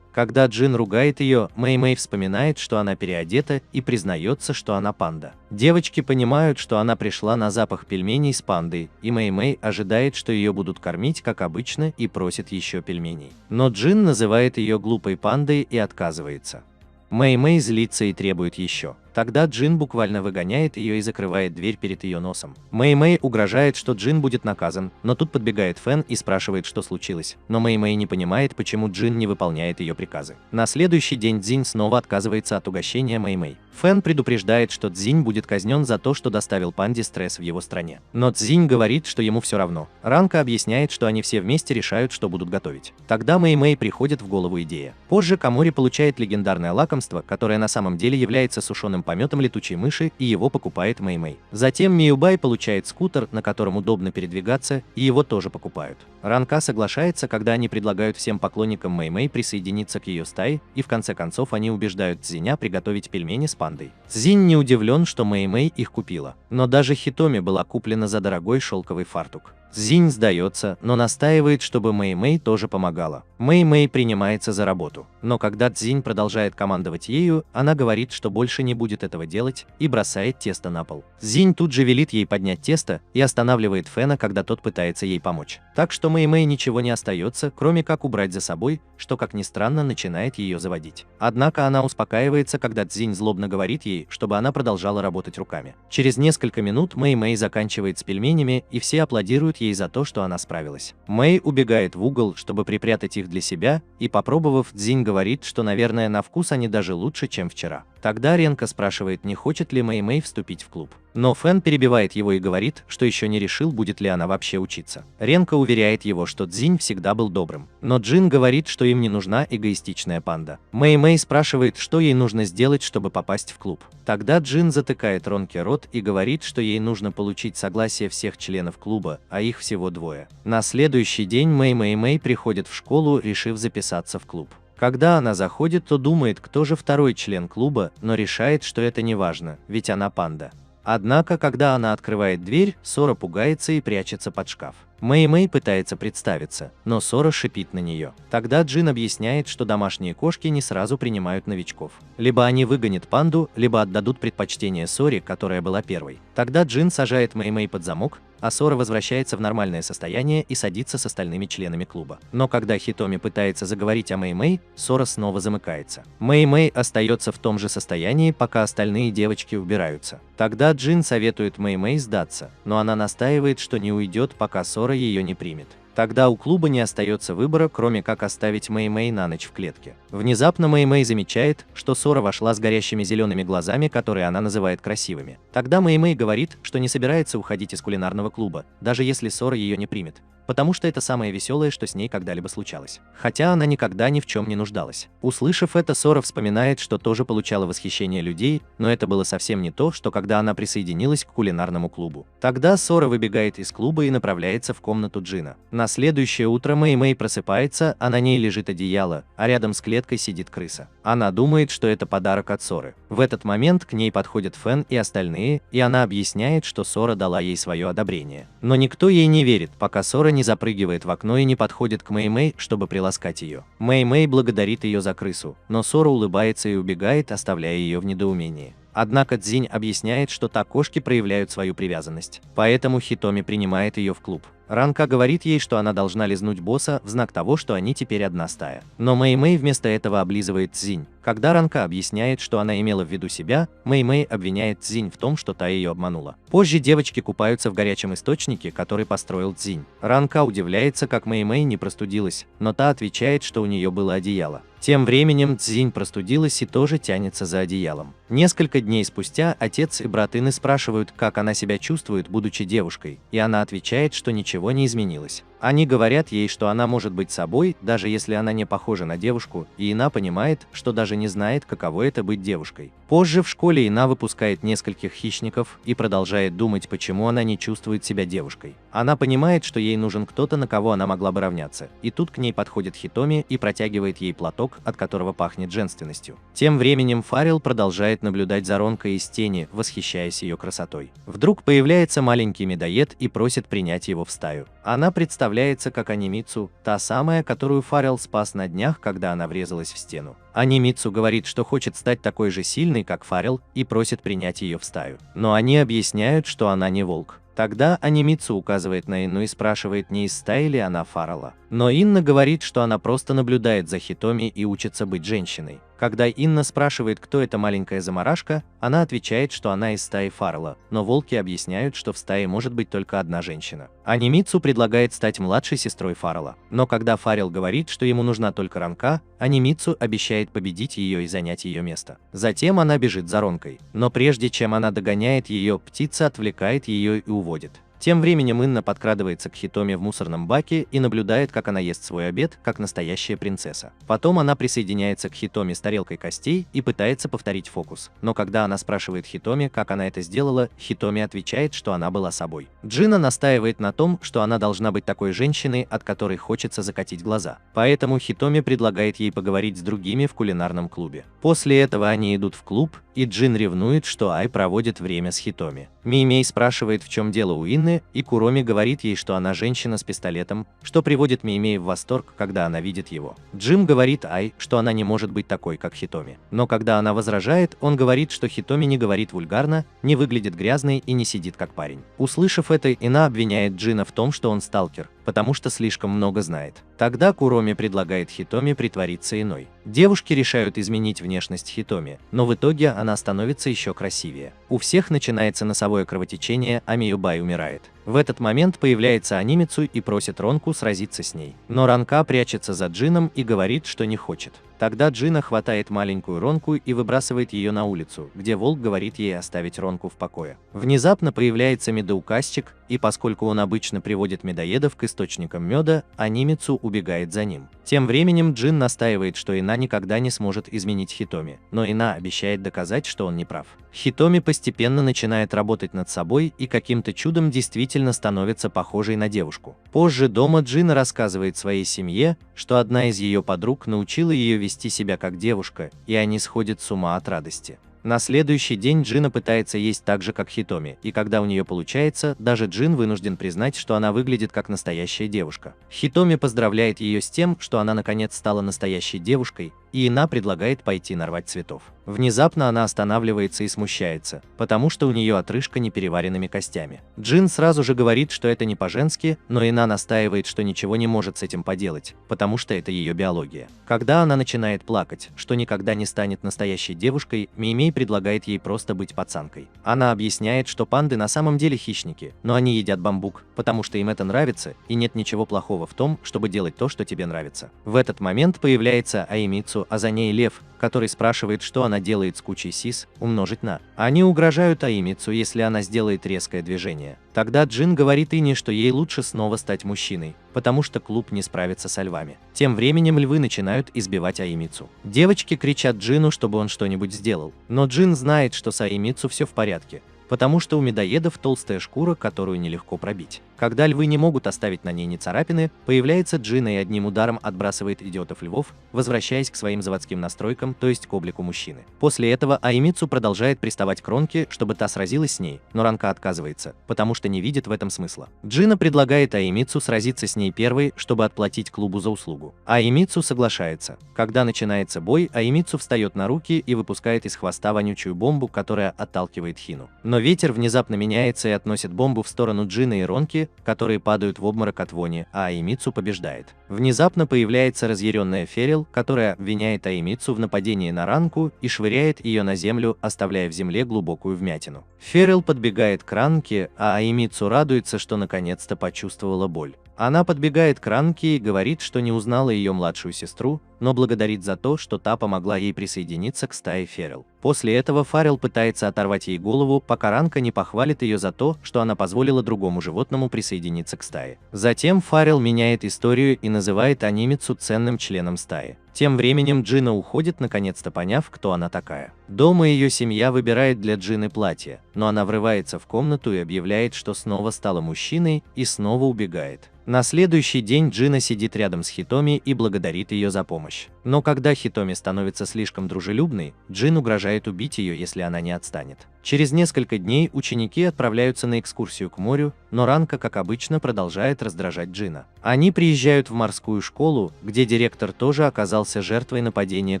Когда Джин ругает ее, Мэй-Мэй вспоминает, что она переодета, и признается, что она панда. Девочки понимают, что она пришла на запах пельменей с пандой, и Мэй-Мэй ожидает, что ее будут кормить, как обычно, и просит еще пельменей. Но Джин называет ее глупой пандой и отказывается. Мэй-Мэй злится и требует еще. Тогда Джин буквально выгоняет ее и закрывает дверь перед ее носом. Мэй-Мэй угрожает, что Джин будет наказан, но тут подбегает Фэн и спрашивает, что случилось. Но Мэй-Мэй не понимает, почему Джин не выполняет ее приказы. На следующий день Цзинь снова отказывается от угощения Мэй-Мэй. Фэн предупреждает, что Цзинь будет казнен за то, что доставил панде стресс в его стране. Но Цзинь говорит, что ему все равно. Ранка объясняет, что они все вместе решают, что будут готовить. Тогда Мэй-Мэй приходит в голову идея. Позже Камори получает легендарное лакомство, которое на самом деле является сушеным пометом летучей мыши, и его покупает Мэй-Мэй. Затем Миюбай получает скутер, на котором удобно передвигаться, и его тоже покупают. Ранка соглашается, когда они предлагают всем поклонникам Мэй-Мэй присоединиться к ее стае, и в конце концов они убеждают Цзиня приготовить пельмени с пандой. Цзинь не удивлен, что Мэй-Мэй их купила. Но даже Хитоми была куплена за дорогой шелковый фартук. Цзинь сдается, но настаивает, чтобы Мэй-Мэй тоже помогала. Мэй-Мэй принимается за работу. Но когда Цзинь продолжает командовать ею, она говорит, что больше не будет этого делать, и бросает тесто на пол. Цзинь тут же велит ей поднять тесто и останавливает Фэна, когда тот пытается ей помочь. Так что Мэй-Мэй ничего не остается, кроме как убрать за собой, что, как ни странно, начинает ее заводить. Однако она успокаивается, когда Цзинь злобно говорит ей, чтобы она продолжала работать руками. Через несколько минут Мэй-Мэй заканчивает с пельменями, и все аплодируют ей за то, что она справилась. Мэй убегает в угол, чтобы припрятать их для себя, и, попробовав, Цзинь говорит, что, наверное, на вкус они даже лучше, чем вчера. Тогда Ренка спрашивает, не хочет ли Мэй-Мэй вступить в клуб. Но Фэн перебивает его и говорит, что еще не решил, будет ли она вообще учиться. Ренка уверяет его, что Цзинь всегда был добрым. Но Джин говорит, что им не нужна эгоистичная панда. Мэй-Мэй спрашивает, что ей нужно сделать, чтобы попасть в клуб. Тогда Джин затыкает Ронке рот и говорит, что ей нужно получить согласие всех членов клуба, а их всего 2. На следующий день Мэй-Мэй приходит в школу, решив записаться в клуб. Когда она заходит, то думает, кто же второй член клуба, но решает, что это не важно, ведь она панда. Однако, когда она открывает дверь, Сора пугается и прячется под шкаф. Мэй-Мэй пытается представиться, но Сора шипит на нее. Тогда Джин объясняет, что домашние кошки не сразу принимают новичков. Либо они выгонят панду, либо отдадут предпочтение Соре, которая была первой. Тогда Джин сажает Мэй-Мэй под замок, а Сора возвращается в нормальное состояние и садится с остальными членами клуба. Но когда Хитоми пытается заговорить о Мэй-Мэй, Сора снова замыкается. Мэй-Мэй остается в том же состоянии, пока остальные девочки убираются. Тогда Джин советует Мэй-Мэй сдаться, но она настаивает, что не уйдет, пока Сора ее не примет. Тогда у клуба не остается выбора, кроме как оставить Мэй-Мэй на ночь в клетке. Внезапно Мэй-Мэй замечает, что Сора вошла с горящими зелеными глазами, которые она называет красивыми. Тогда Мэй-Мэй говорит, что не собирается уходить из кулинарного клуба, даже если Сора ее не примет, потому что это самое веселое, что с ней когда-либо случалось. Хотя она никогда ни в чем не нуждалась. Услышав это, Сора вспоминает, что тоже получала восхищение людей, но это было совсем не то, что когда она присоединилась к кулинарному клубу. Тогда Сора выбегает из клуба и направляется в комнату Джина. На следующее утро Мэй-Мэй просыпается, а на ней лежит одеяло, а рядом с клеткой сидит крыса. Она думает, что это подарок от Соры. В этот момент к ней подходят Фэн и остальные, и она объясняет, что Сора дала ей свое одобрение. Но никто ей не верит, пока Сора не запрыгивает в окно и не подходит к Мэй-Мэй, чтобы приласкать ее. Мэй-Мэй благодарит ее за крысу, но Сора улыбается и убегает, оставляя ее в недоумении. Однако Цзинь объясняет, что так кошки проявляют свою привязанность. Поэтому Хитоми принимает ее в клуб. Ранка говорит ей, что она должна лизнуть босса в знак того, что они теперь одна стая. Но Мэй-Мэй вместо этого облизывает Цзинь. Когда Ранка объясняет, что она имела в виду себя, Мэй-Мэй обвиняет Цзинь в том, что та ее обманула. Позже девочки купаются в горячем источнике, который построил Цзинь. Ранка удивляется, как Мэй-Мэй не простудилась, но та отвечает, что у нее было одеяло. Тем временем Цзинь простудилась и тоже тянется за одеялом. Несколько дней спустя отец и брат Ины спрашивают, как она себя чувствует, будучи девушкой, и она отвечает, что ничего не изменилось. Они говорят ей, что она может быть собой, даже если она не похожа на девушку, и Ина понимает, что даже не знает, каково это быть девушкой. Позже в школе Ина выпускает нескольких хищников и продолжает думать, почему она не чувствует себя девушкой. Она понимает, что ей нужен кто-то, на кого она могла бы равняться, и тут к ней подходит Хитоми и протягивает ей платок, от которого пахнет женственностью. Тем временем Фаррелл продолжает наблюдать за Ронкой из тени, восхищаясь ее красотой. Вдруг появляется маленький медоед и просит принять его в стаю. Она представляется как Анимицу, та самая, которую Фаррелл спас на днях, когда она врезалась в стену. Анимицу говорит, что хочет стать такой же сильной, как Фаррелл, и просит принять ее в стаю. Но они объясняют, что она не волк. Тогда Анимицу указывает на Инну и спрашивает, не из стаи ли она Фаррелла. Но Инна говорит, что она просто наблюдает за Хитоми и учится быть женщиной. Когда Инна спрашивает, кто эта маленькая заморашка, она отвечает, что она из стаи Фаррелла, но волки объясняют, что в стае может быть только одна женщина. Анимицу предлагает стать младшей сестрой Фаррелла. Но когда Фаррелл говорит, что ему нужна только Ранка, Анимицу обещает победить ее и занять ее место. Затем она бежит за Ронкой. Но прежде чем она догоняет ее, птица отвлекает ее и уводит. Тем временем Инна подкрадывается к Хитоми в мусорном баке и наблюдает, как она ест свой обед, как настоящая принцесса. Потом она присоединяется к Хитоми с тарелкой костей и пытается повторить фокус. Но когда она спрашивает Хитоми, как она это сделала, Хитоми отвечает, что она была собой. Джина настаивает на том, что она должна быть такой женщиной, от которой хочется закатить глаза. Поэтому Хитоми предлагает ей поговорить с другими в кулинарном клубе. После этого они идут в клуб, и Джин ревнует, что Ай проводит время с Хитоми. Мэй-Мэй спрашивает, в чем дело у Инны, и Куроми говорит ей, что она женщина с пистолетом, что приводит Мэй-Мэй в восторг, когда она видит его. Джим говорит Ай, что она не может быть такой, как Хитоми. Но когда она возражает, он говорит, что Хитоми не говорит вульгарно, не выглядит грязной и не сидит как парень. Услышав это, Ина обвиняет Джина в том, что он сталкер, потому что слишком много знает. Тогда Куроми предлагает Хитоми притвориться иной. Девушки решают изменить внешность Хитоми, но в итоге она становится еще красивее. У всех начинается носовое кровотечение, а Миюбай умирает. В этот момент появляется Анимицу и просит Ронку сразиться с ней. Но Ранка прячется за Джином и говорит, что не хочет. Тогда Джина хватает маленькую Ронку и выбрасывает ее на улицу, где волк говорит ей оставить Ронку в покое. Внезапно появляется медоуказчик, и поскольку он обычно приводит медоедов к источникам меда, Анимицу убегает за ним. Тем временем Джин настаивает, что Ина никогда не сможет изменить Хитоми, но Ина обещает доказать, что он не прав. Хитоми постепенно начинает работать над собой и каким-то чудом действительно становится похожей на девушку. Позже дома Джина рассказывает своей семье, что одна из ее подруг научила ее вести себя как девушка, и они сходят с ума от радости. На следующий день Джина пытается есть так же, как Хитоми, и когда у нее получается, даже Джин вынужден признать, что она выглядит как настоящая девушка. Хитоми поздравляет ее с тем, что она наконец стала настоящей девушкой, и Ина предлагает пойти нарвать цветов. Внезапно она останавливается и смущается, потому что у нее отрыжка непереваренными костями. Джин сразу же говорит, что это не по-женски, но Ина настаивает, что ничего не может с этим поделать, потому что это ее биология. Когда она начинает плакать, что никогда не станет настоящей девушкой, Меймей предлагает ей просто быть пацанкой. Она объясняет, что панды на самом деле хищники, но они едят бамбук, потому что им это нравится, и нет ничего плохого в том, чтобы делать то, что тебе нравится. В этот момент появляется Аимицу, а за ней лев, который спрашивает, что она делает с кучей сис, умножить на. Они угрожают Аимицу, если она сделает резкое движение. Тогда Джин говорит Ине, что ей лучше снова стать мужчиной, потому что клуб не справится со львами. Тем временем львы начинают избивать Аимицу. Девочки кричат Джину, чтобы он что-нибудь сделал, но Джин знает, что с Аимицу все в порядке, потому что у медоедов толстая шкура, которую нелегко пробить. Когда львы не могут оставить на ней ни царапины, появляется Джина и одним ударом отбрасывает идиотов-львов, возвращаясь к своим заводским настройкам, то есть к облику мужчины. После этого Аимицу продолжает приставать к Ронке, чтобы та сразилась с ней, но Ранка отказывается, потому что не видит в этом смысла. Джина предлагает Аимицу сразиться с ней первой, чтобы отплатить клубу за услугу. Аимицу соглашается. Когда начинается бой, Аимицу встает на руки и выпускает из хвоста вонючую бомбу, которая отталкивает Хину. Но ветер внезапно меняется и относит бомбу в сторону Джина и Ронки, которые падают в обморок от вони, а Аимицу побеждает. Внезапно появляется разъяренная Ферил, которая обвиняет Аимицу в нападении на Ранку и швыряет ее на землю, оставляя в земле глубокую вмятину. Ферил подбегает к Ранке, а Аимицу радуется, что наконец-то почувствовала боль. Она подбегает к Ранке и говорит, что не узнала ее младшую сестру, но благодарит за то, что та помогла ей присоединиться к стае Ферил. После этого Фарил пытается оторвать ей голову, пока Ранка не похвалит ее за то, что она позволила другому животному присоединиться к стае. Затем Фарил меняет историю и называет Анимицу ценным членом стаи. Тем временем Джина уходит, наконец-то поняв, кто она такая. Дома ее семья выбирает для Джины платье, но она врывается в комнату и объявляет, что снова стала мужчиной, и снова убегает. На следующий день Джина сидит рядом с Хитоми и благодарит ее за помощь. Но когда Хитоми становится слишком дружелюбной, Джин угрожает убить ее, если она не отстанет. Через несколько дней ученики отправляются на экскурсию к морю, но Ранка, как обычно, продолжает раздражать Джина. Они приезжают в морскую школу, где директор тоже оказался жертвой нападения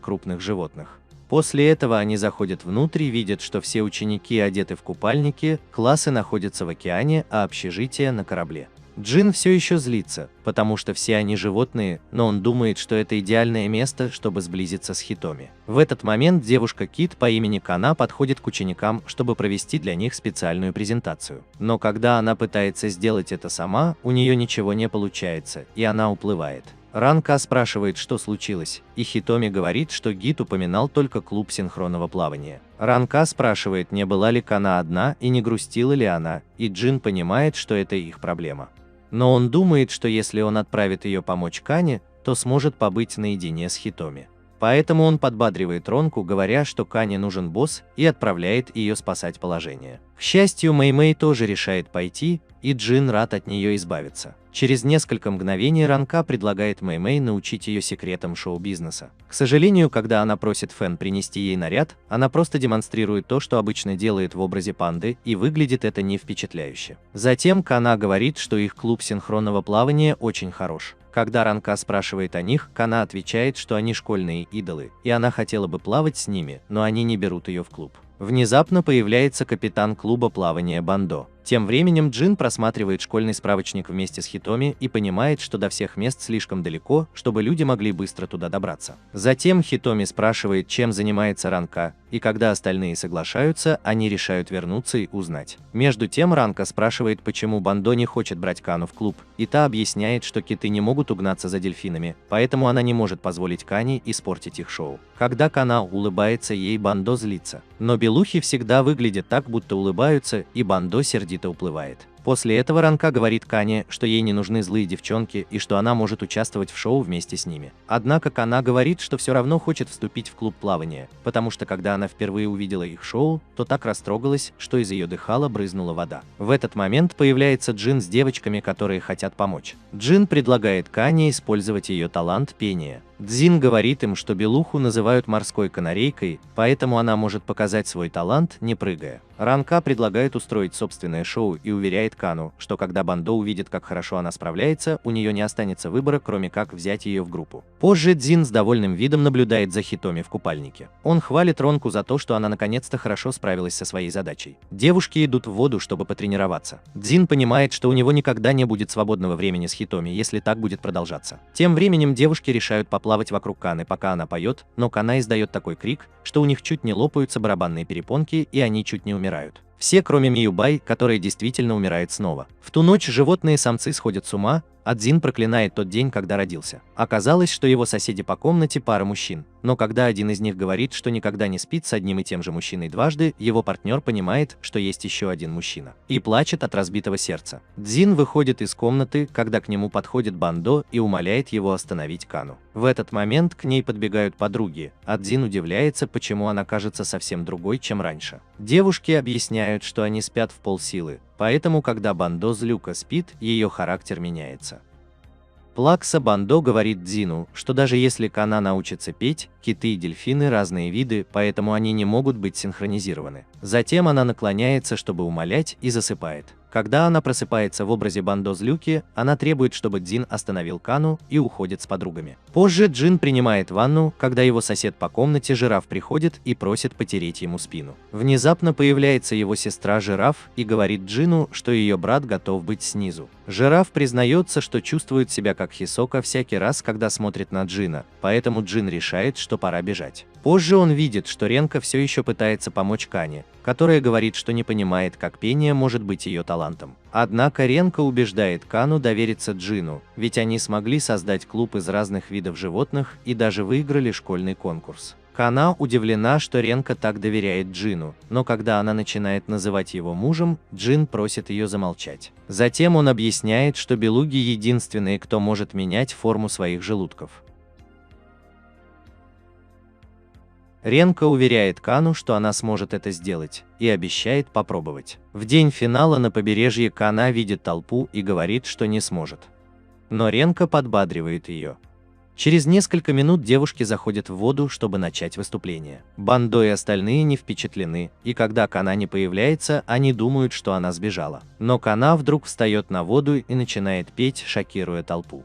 крупных животных. После этого они заходят внутрь и видят, что все ученики одеты в купальники, классы находятся в океане, а общежитие на корабле. Джин все еще злится, потому что все они животные, но он думает, что это идеальное место, чтобы сблизиться с Хитоми. В этот момент девушка Кит по имени Кана подходит к ученикам, чтобы провести для них специальную презентацию. Но когда она пытается сделать это сама, у нее ничего не получается, и она уплывает. Ранка спрашивает, что случилось, и Хитоми говорит, что гид упоминал только клуб синхронного плавания. Ранка спрашивает, не была ли Кана одна и не грустила ли она, и Джин понимает, что это их проблема. Но он думает, что если он отправит ее помочь Кане, то сможет побыть наедине с Хитоми. Поэтому он подбадривает Ронку, говоря, что Кане нужен босс, и отправляет ее спасать положение. К счастью, Мэй-Мэй тоже решает пойти, и Джин рад от нее избавиться. Через несколько мгновений Ранка предлагает Мэй-Мэй научить ее секретам шоу-бизнеса. К сожалению, когда она просит Фэн принести ей наряд, она просто демонстрирует то, что обычно делает в образе панды, и выглядит это не впечатляюще. Затем Кана говорит, что их клуб синхронного плавания очень хорош. Когда Ранка спрашивает о них, Кана отвечает, что они школьные идолы, и она хотела бы плавать с ними, но они не берут ее в клуб. Внезапно появляется капитан клуба плавания Бандо. Тем временем Джин просматривает школьный справочник вместе с Хитоми и понимает, что до всех мест слишком далеко, чтобы люди могли быстро туда добраться. Затем Хитоми спрашивает, чем занимается Ранка, и когда остальные соглашаются, они решают вернуться и узнать. Между тем Ранка спрашивает, почему Бандо не хочет брать Кану в клуб, и та объясняет, что киты не могут угнаться за дельфинами, поэтому она не может позволить Кане испортить их шоу. Когда Кана улыбается ей, Бандо злится. Но белухи всегда выглядят так, будто улыбаются, и Бандо сердито уплывает. После этого Ранка говорит Кане, что ей не нужны злые девчонки и что она может участвовать в шоу вместе с ними. Однако Кана говорит, что все равно хочет вступить в клуб плавания, потому что когда она впервые увидела их шоу, то так растрогалась, что из ее дыхала брызнула вода. В этот момент появляется Джин с девочками, которые хотят помочь. Джин предлагает Кане использовать ее талант пения. Дзин говорит им, что белуху называют морской канарейкой, поэтому она может показать свой талант, не прыгая. Ранка предлагает устроить собственное шоу и уверяет Кану, что когда Бандо увидит, как хорошо она справляется, у нее не останется выбора, кроме как взять ее в группу. Позже Дзин с довольным видом наблюдает за Хитоми в купальнике. Он хвалит Ронку за то, что она наконец-то хорошо справилась со своей задачей. Девушки идут в воду, чтобы потренироваться. Дзин понимает, что у него никогда не будет свободного времени с Хитоми, если так будет продолжаться. Тем временем девушки решают поплавать вокруг Каны, пока она поет, но Кана издает такой крик, что у них чуть не лопаются барабанные перепонки и они чуть не умирают. Все, кроме Миюбай, которая действительно умирает снова. В ту ночь животные самцы сходят с ума, а Дзин проклинает тот день, когда родился. Оказалось, что его соседи по комнате пара мужчин, но когда один из них говорит, что никогда не спит с одним и тем же мужчиной дважды, его партнер понимает, что есть еще один мужчина, и плачет от разбитого сердца. Дзин выходит из комнаты, когда к нему подходит Бандо и умоляет его остановить Кану. В этот момент к ней подбегают подруги, а Дзин удивляется, почему она кажется совсем другой, чем раньше. Девушки объясняют, что они спят в полсилы, поэтому когда Бандо злюка спит, ее характер меняется. Плакса Бандо говорит Дзину, что даже если Кана научится петь, киты и дельфины разные виды, поэтому они не могут быть синхронизированы. Затем она наклоняется, чтобы умолять, и засыпает. Когда она просыпается в образе Бандо злюки, она требует, чтобы Дзин остановил Кану и уходит с подругами. Позже Джин принимает ванну, когда его сосед по комнате Жираф приходит и просит потереть ему спину. Внезапно появляется его сестра Жираф и говорит Джину, что ее брат готов быть снизу. Жираф признается, что чувствует себя как Хисока всякий раз, когда смотрит на Джина, поэтому Джин решает, что пора бежать. Позже он видит, что Ренка все еще пытается помочь Кане, которая говорит, что не понимает, как пение может быть ее талантом. Однако Ренка убеждает Кану довериться Джину, ведь они смогли создать клуб из разных видов животных и даже выиграли школьный конкурс. Кана удивлена, что Ренка так доверяет Джину, но когда она начинает называть его мужем, Джин просит ее замолчать. Затем он объясняет, что белуги единственные, кто может менять форму своих желудков. Ренка уверяет Кану, что она сможет это сделать, и обещает попробовать. В день финала на побережье Кана видит толпу и говорит, что не сможет. Но Ренка подбадривает ее. Через несколько минут девушки заходят в воду, чтобы начать выступление. Бандо и остальные не впечатлены, и когда Кана не появляется, они думают, что она сбежала. Но Кана вдруг встает на воду и начинает петь, шокируя толпу.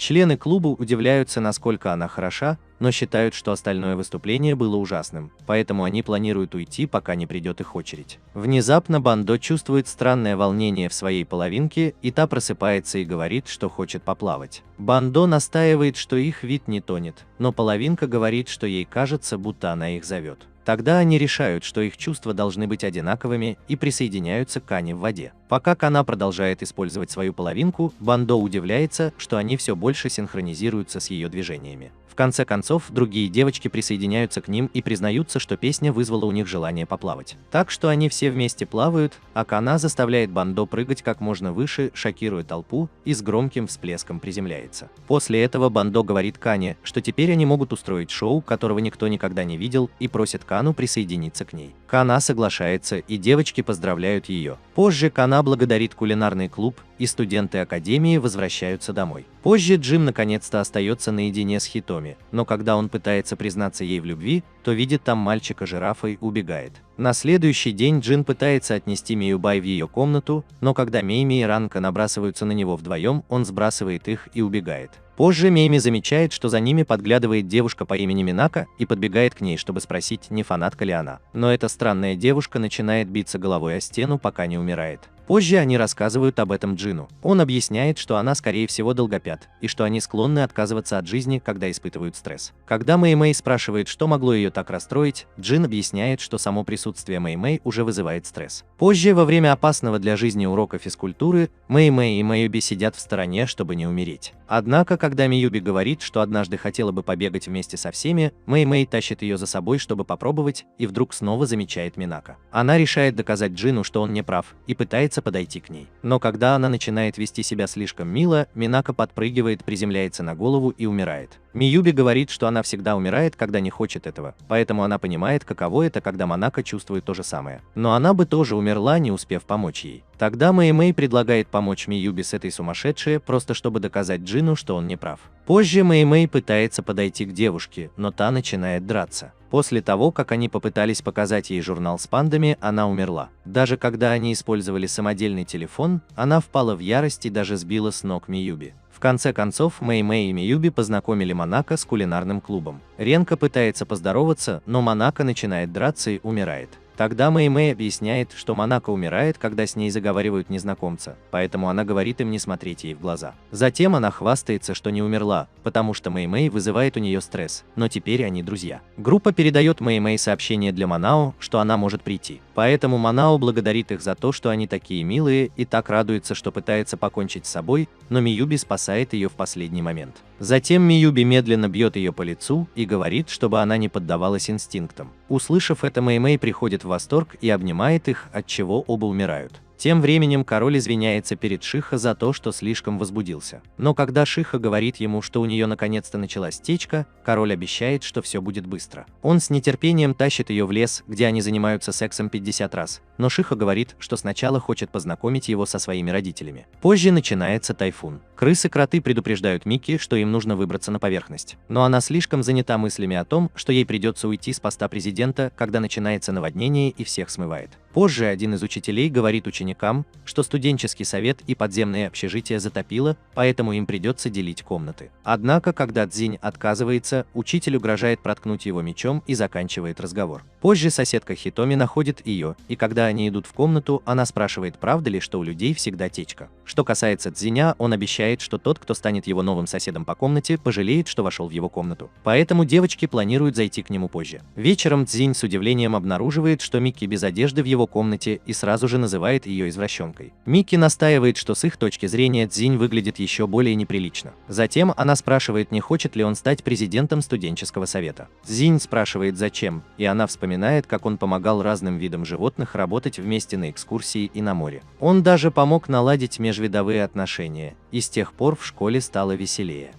Члены клуба удивляются, насколько она хороша, но считают, что остальное выступление было ужасным, поэтому они планируют уйти, пока не придет их очередь. Внезапно Бандо чувствует странное волнение в своей половинке, и та просыпается и говорит, что хочет поплавать. Бандо настаивает, что их вид не тонет, но половинка говорит, что ей кажется, будто она их зовет. Тогда они решают, что их чувства должны быть одинаковыми, и присоединяются к Кане в воде. Пока Кана продолжает использовать свою половинку, Бандо удивляется, что они все больше синхронизируются с ее движениями. В конце концов, другие девочки присоединяются к ним и признаются, что песня вызвала у них желание поплавать. Так что они все вместе плавают, а Кана заставляет Бандо прыгать как можно выше, шокируя толпу, и с громким всплеском приземляется. После этого Бандо говорит Кане, что теперь они могут устроить шоу, которого никто никогда не видел, и просит Кану присоединиться к ней. Кана соглашается, и девочки поздравляют ее. Позже Кана благодарит кулинарный клуб и студенты академии возвращаются домой. Позже Джим наконец-то остается наедине с Хитоми, но когда он пытается признаться ей в любви, то видит там мальчика-жирафа и убегает. На следующий день Джин пытается отнести Миюбай в ее комнату, но когда Мейми и Ранка набрасываются на него вдвоем, он сбрасывает их и убегает. Позже Мейми замечает, что за ними подглядывает девушка по имени Минака и подбегает к ней, чтобы спросить, не фанатка ли она. Но эта странная девушка начинает биться головой о стену, пока не умирает. Позже они рассказывают об этом Джину. Он объясняет, что она, скорее всего, долгопят, и что они склонны отказываться от жизни, когда испытывают стресс. Когда Мэй-Мэй спрашивает, что могло ее так расстроить, Джин объясняет, что само присутствие Мэй-Мэй уже вызывает стресс. Позже, во время опасного для жизни урока физкультуры, Мэй-Мэй и Миюби сидят в стороне, чтобы не умереть. Однако, когда Миюби говорит, что однажды хотела бы побегать вместе со всеми, Мэй-Мэй тащит ее за собой, чтобы попробовать, и вдруг снова замечает Минака. Она решает доказать Джину, что он не прав, и пытается подойти к ней. Но когда она начинает вести себя слишком мило, Минака подпрыгивает, приземляется на голову и умирает. Миюби говорит, что она всегда умирает, когда не хочет этого, поэтому она понимает, каково это, когда Монако чувствует то же самое. Но она бы тоже умерла, не успев помочь ей. Тогда Мэй-Мэй предлагает помочь Миюби с этой сумасшедшей, просто чтобы доказать Джину, что он не прав. Позже Мэй-Мэй пытается подойти к девушке, но та начинает драться. После того, как они попытались показать ей журнал с пандами, она умерла. Даже когда они использовали самодельный телефон, она впала в ярость и даже сбила с ног Миюби. В конце концов, Мэй-Мэй и Миюби познакомили Монако с кулинарным клубом. Ренка пытается поздороваться, но Монако начинает драться и умирает. Тогда Мэй-Мэй объясняет, что Монако умирает, когда с ней заговаривают незнакомца, поэтому она говорит им не смотреть ей в глаза. Затем она хвастается, что не умерла, потому что Мэй-Мэй вызывает у нее стресс, но теперь они друзья. Группа передает Мэй-Мэй сообщение для Манао, что она может прийти. Поэтому Манао благодарит их за то, что они такие милые, и так радуется, что пытается покончить с собой, но Миюби спасает ее в последний момент. Затем Миюби медленно бьет ее по лицу и говорит, чтобы она не поддавалась инстинктам. Услышав это, Мэй-Мэй приходит в восторг и обнимает их, от чего оба умирают. Тем временем король извиняется перед Шиха за то, что слишком возбудился. Но когда Шиха говорит ему, что у нее наконец-то началась течка, король обещает, что все будет быстро. Он с нетерпением тащит ее в лес, где они занимаются сексом 50 раз. Но Шиха говорит, что сначала хочет познакомить его со своими родителями. Позже начинается тайфун. Крысы-кроты предупреждают Микки, что им нужно выбраться на поверхность. Но она слишком занята мыслями о том, что ей придется уйти с поста президента, когда начинается наводнение и всех смывает. Позже один из учителей говорит ученикам, что студенческий совет и подземное общежитие затопило, поэтому им придется делить комнаты. Однако, когда Цзинь отказывается, учитель угрожает проткнуть его мечом и заканчивает разговор. Позже соседка Хитоми находит ее, и когда они идут в комнату, она спрашивает, правда ли, что у людей всегда течка. Что касается Цзиня, он обещает, что тот, кто станет его новым соседом по комнате, пожалеет, что вошел в его комнату. Поэтому девочки планируют зайти к нему позже. Вечером Цзинь с удивлением обнаруживает, что Микки без одежды в его комнате, и сразу же называет ее извращенкой. Микки настаивает, что с их точки зрения Цзинь выглядит еще более неприлично. Затем она спрашивает, не хочет ли он стать президентом студенческого совета. Цзинь спрашивает, зачем, и она вспоминает, как он помогал разным видам животных работать вместе на экскурсии и на море. Он даже помог наладить межвидовые отношения, и с тех пор в школе стало веселее.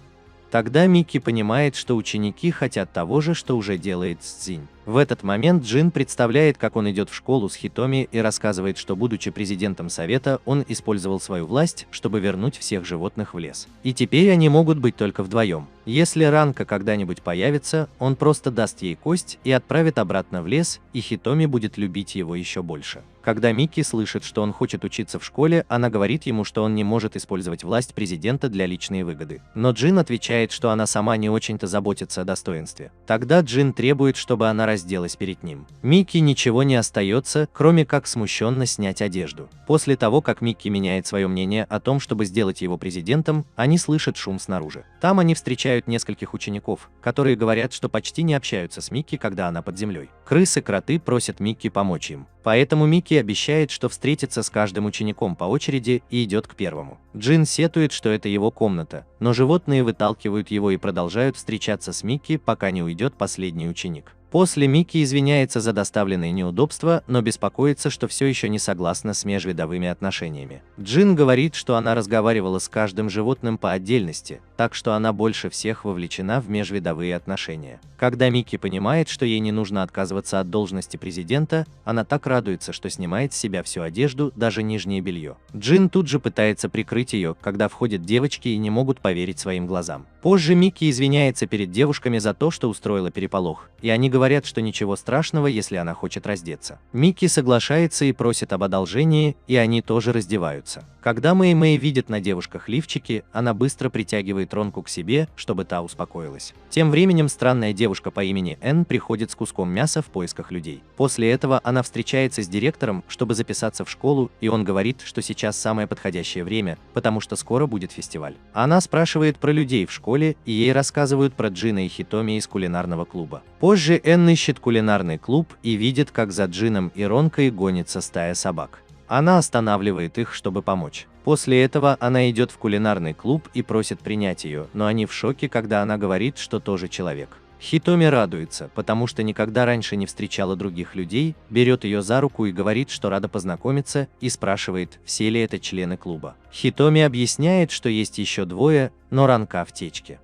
Тогда Микки понимает, что ученики хотят того же, что уже делает Цзинь. В этот момент Джин представляет, как он идет в школу с Хитоми и рассказывает, что, будучи президентом совета, он использовал свою власть, чтобы вернуть всех животных в лес. И теперь они могут быть только вдвоем. Если Ранка когда-нибудь появится, он просто даст ей кость и отправит обратно в лес, и Хитоми будет любить его еще больше. Когда Микки слышит, что он хочет учиться в школе, она говорит ему, что он не может использовать власть президента для личной выгоды. Но Джин отвечает, что она сама не очень-то заботится о достоинстве. Тогда Джин требует, чтобы она разделась перед ним. Микки ничего не остается, кроме как смущенно снять одежду. После того, как Микки меняет свое мнение о том, чтобы сделать его президентом, они слышат шум снаружи. Там они встречают нескольких учеников, которые говорят, что почти не общаются с Микки, когда она под землей. Крысы-кроты просят Микки помочь им. Поэтому Микки обещает, что встретится с каждым учеником по очереди и идет к первому. Джин сетует, что это его комната, но животные выталкивают его и продолжают встречаться с Микки, пока не уйдет последний ученик. После Микки извиняется за доставленные неудобства, но беспокоится, что все еще не согласна с межвидовыми отношениями. Джин говорит, что она разговаривала с каждым животным по отдельности, так что она больше всех вовлечена в межвидовые отношения. Когда Микки понимает, что ей не нужно отказываться от должности президента, она так радуется, что снимает с себя всю одежду, даже нижнее белье. Джин тут же пытается прикрыть ее, когда входят девочки и не могут поверить своим глазам. Позже Микки извиняется перед девушками за то, что устроила переполох, и они говорят, что ничего страшного, если она хочет раздеться. Микки соглашается и просит об одолжении, и они тоже раздеваются. Когда Мэй видит на девушках лифчики, она быстро притягивает Ронку к себе, чтобы та успокоилась. Тем временем странная девушка по имени Энн приходит с куском мяса в поисках людей. После этого она встречается с директором, чтобы записаться в школу, и он говорит, что сейчас самое подходящее время, потому что скоро будет фестиваль. Она спрашивает про людей в школе, и ей рассказывают про Джина и Хитоми из кулинарного клуба. Позже Энн ищет кулинарный клуб и видит, как за Джином и Ронкой гонится стая собак. Она останавливает их, чтобы помочь. После этого она идет в кулинарный клуб и просит принять ее, но они в шоке, когда она говорит, что тоже человек. Хитоми радуется, потому что никогда раньше не встречала других людей, берет ее за руку и говорит, что рада познакомиться, и спрашивает, все ли это члены клуба. Хитоми объясняет, что есть еще двое, но Ранка в течке.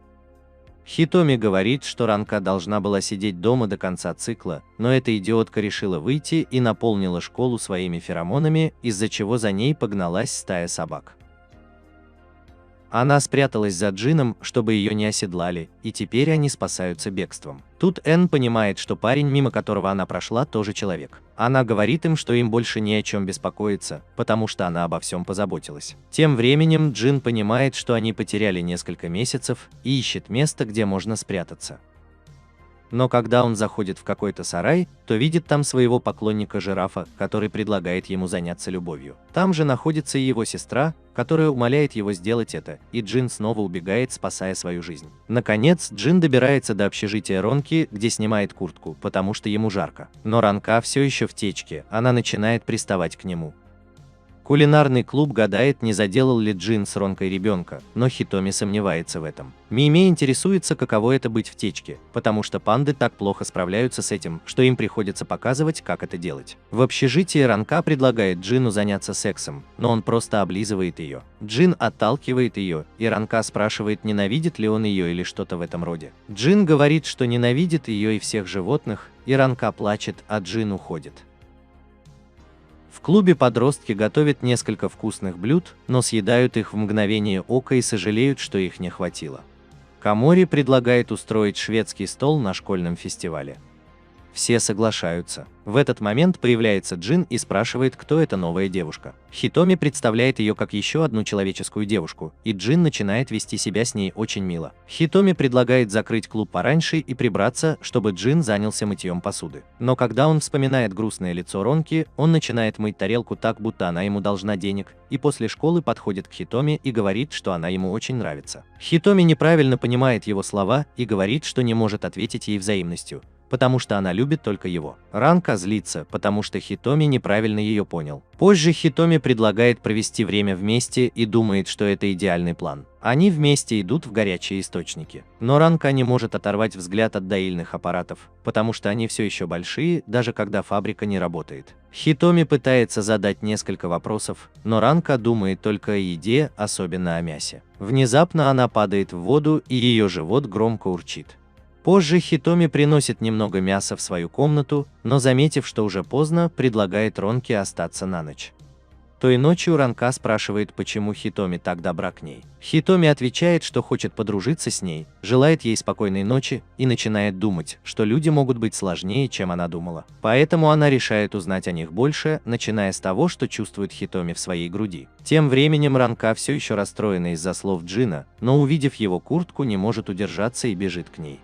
Хитоми говорит, что Ранка должна была сидеть дома до конца цикла, но эта идиотка решила выйти и наполнила школу своими феромонами, из-за чего за ней погналась стая собак. Она спряталась за Джином, чтобы ее не оседлали, и теперь они спасаются бегством. Тут Энн понимает, что парень, мимо которого она прошла, тоже человек. Она говорит им, что им больше не о чем беспокоиться, потому что она обо всем позаботилась. Тем временем Джин понимает, что они потеряли несколько месяцев, и ищет место, где можно спрятаться. Но когда он заходит в какой-то сарай, то видит там своего поклонника-жирафа, который предлагает ему заняться любовью. Там же находится и его сестра, которая умоляет его сделать это, и Джин снова убегает, спасая свою жизнь. Наконец, Джин добирается до общежития Ронки, где снимает куртку, потому что ему жарко. Но Ранка все еще в течке, она начинает приставать к нему. Кулинарный клуб гадает, не заделал ли Джин с Ронкой ребенка, но Хитоми сомневается в этом. Мими интересуется, каково это быть в течке, потому что панды так плохо справляются с этим, что им приходится показывать, как это делать. В общежитии Ранка предлагает Джину заняться сексом, но он просто облизывает ее. Джин отталкивает ее, и Ранка спрашивает, ненавидит ли он ее или что-то в этом роде. Джин говорит, что ненавидит ее и всех животных, и Ранка плачет, а Джин уходит. В клубе подростки готовят несколько вкусных блюд, но съедают их в мгновение ока и сожалеют, что их не хватило. Камори предлагает устроить шведский стол на школьном фестивале. Все соглашаются. В этот момент появляется Джин и спрашивает, кто эта новая девушка. Хитоми представляет ее как еще одну человеческую девушку, и Джин начинает вести себя с ней очень мило. Хитоми предлагает закрыть клуб пораньше и прибраться, чтобы Джин занялся мытьем посуды. Но когда он вспоминает грустное лицо Ронки, он начинает мыть тарелку так, будто она ему должна денег, и после школы подходит к Хитоми и говорит, что она ему очень нравится. Хитоми неправильно понимает его слова и говорит, что не может ответить ей взаимностью, потому что она любит только его. Ранка злится, потому что Хитоми неправильно ее понял. Позже Хитоми предлагает провести время вместе и думает, что это идеальный план. Они вместе идут в горячие источники. Но Ранка не может оторвать взгляд от доильных аппаратов, потому что они все еще большие, даже когда фабрика не работает. Хитоми пытается задать несколько вопросов, но Ранка думает только о еде, особенно о мясе. Внезапно она падает в воду, и ее живот громко урчит. Позже Хитоми приносит немного мяса в свою комнату, но, заметив, что уже поздно, предлагает Ронке остаться на ночь. Той ночью Ранка спрашивает, почему Хитоми так добра к ней. Хитоми отвечает, что хочет подружиться с ней, желает ей спокойной ночи и начинает думать, что люди могут быть сложнее, чем она думала. Поэтому она решает узнать о них больше, начиная с того, что чувствует Хитоми в своей груди. Тем временем Ранка все еще расстроена из-за слов Джина, но, увидев его куртку, не может удержаться и бежит к ней.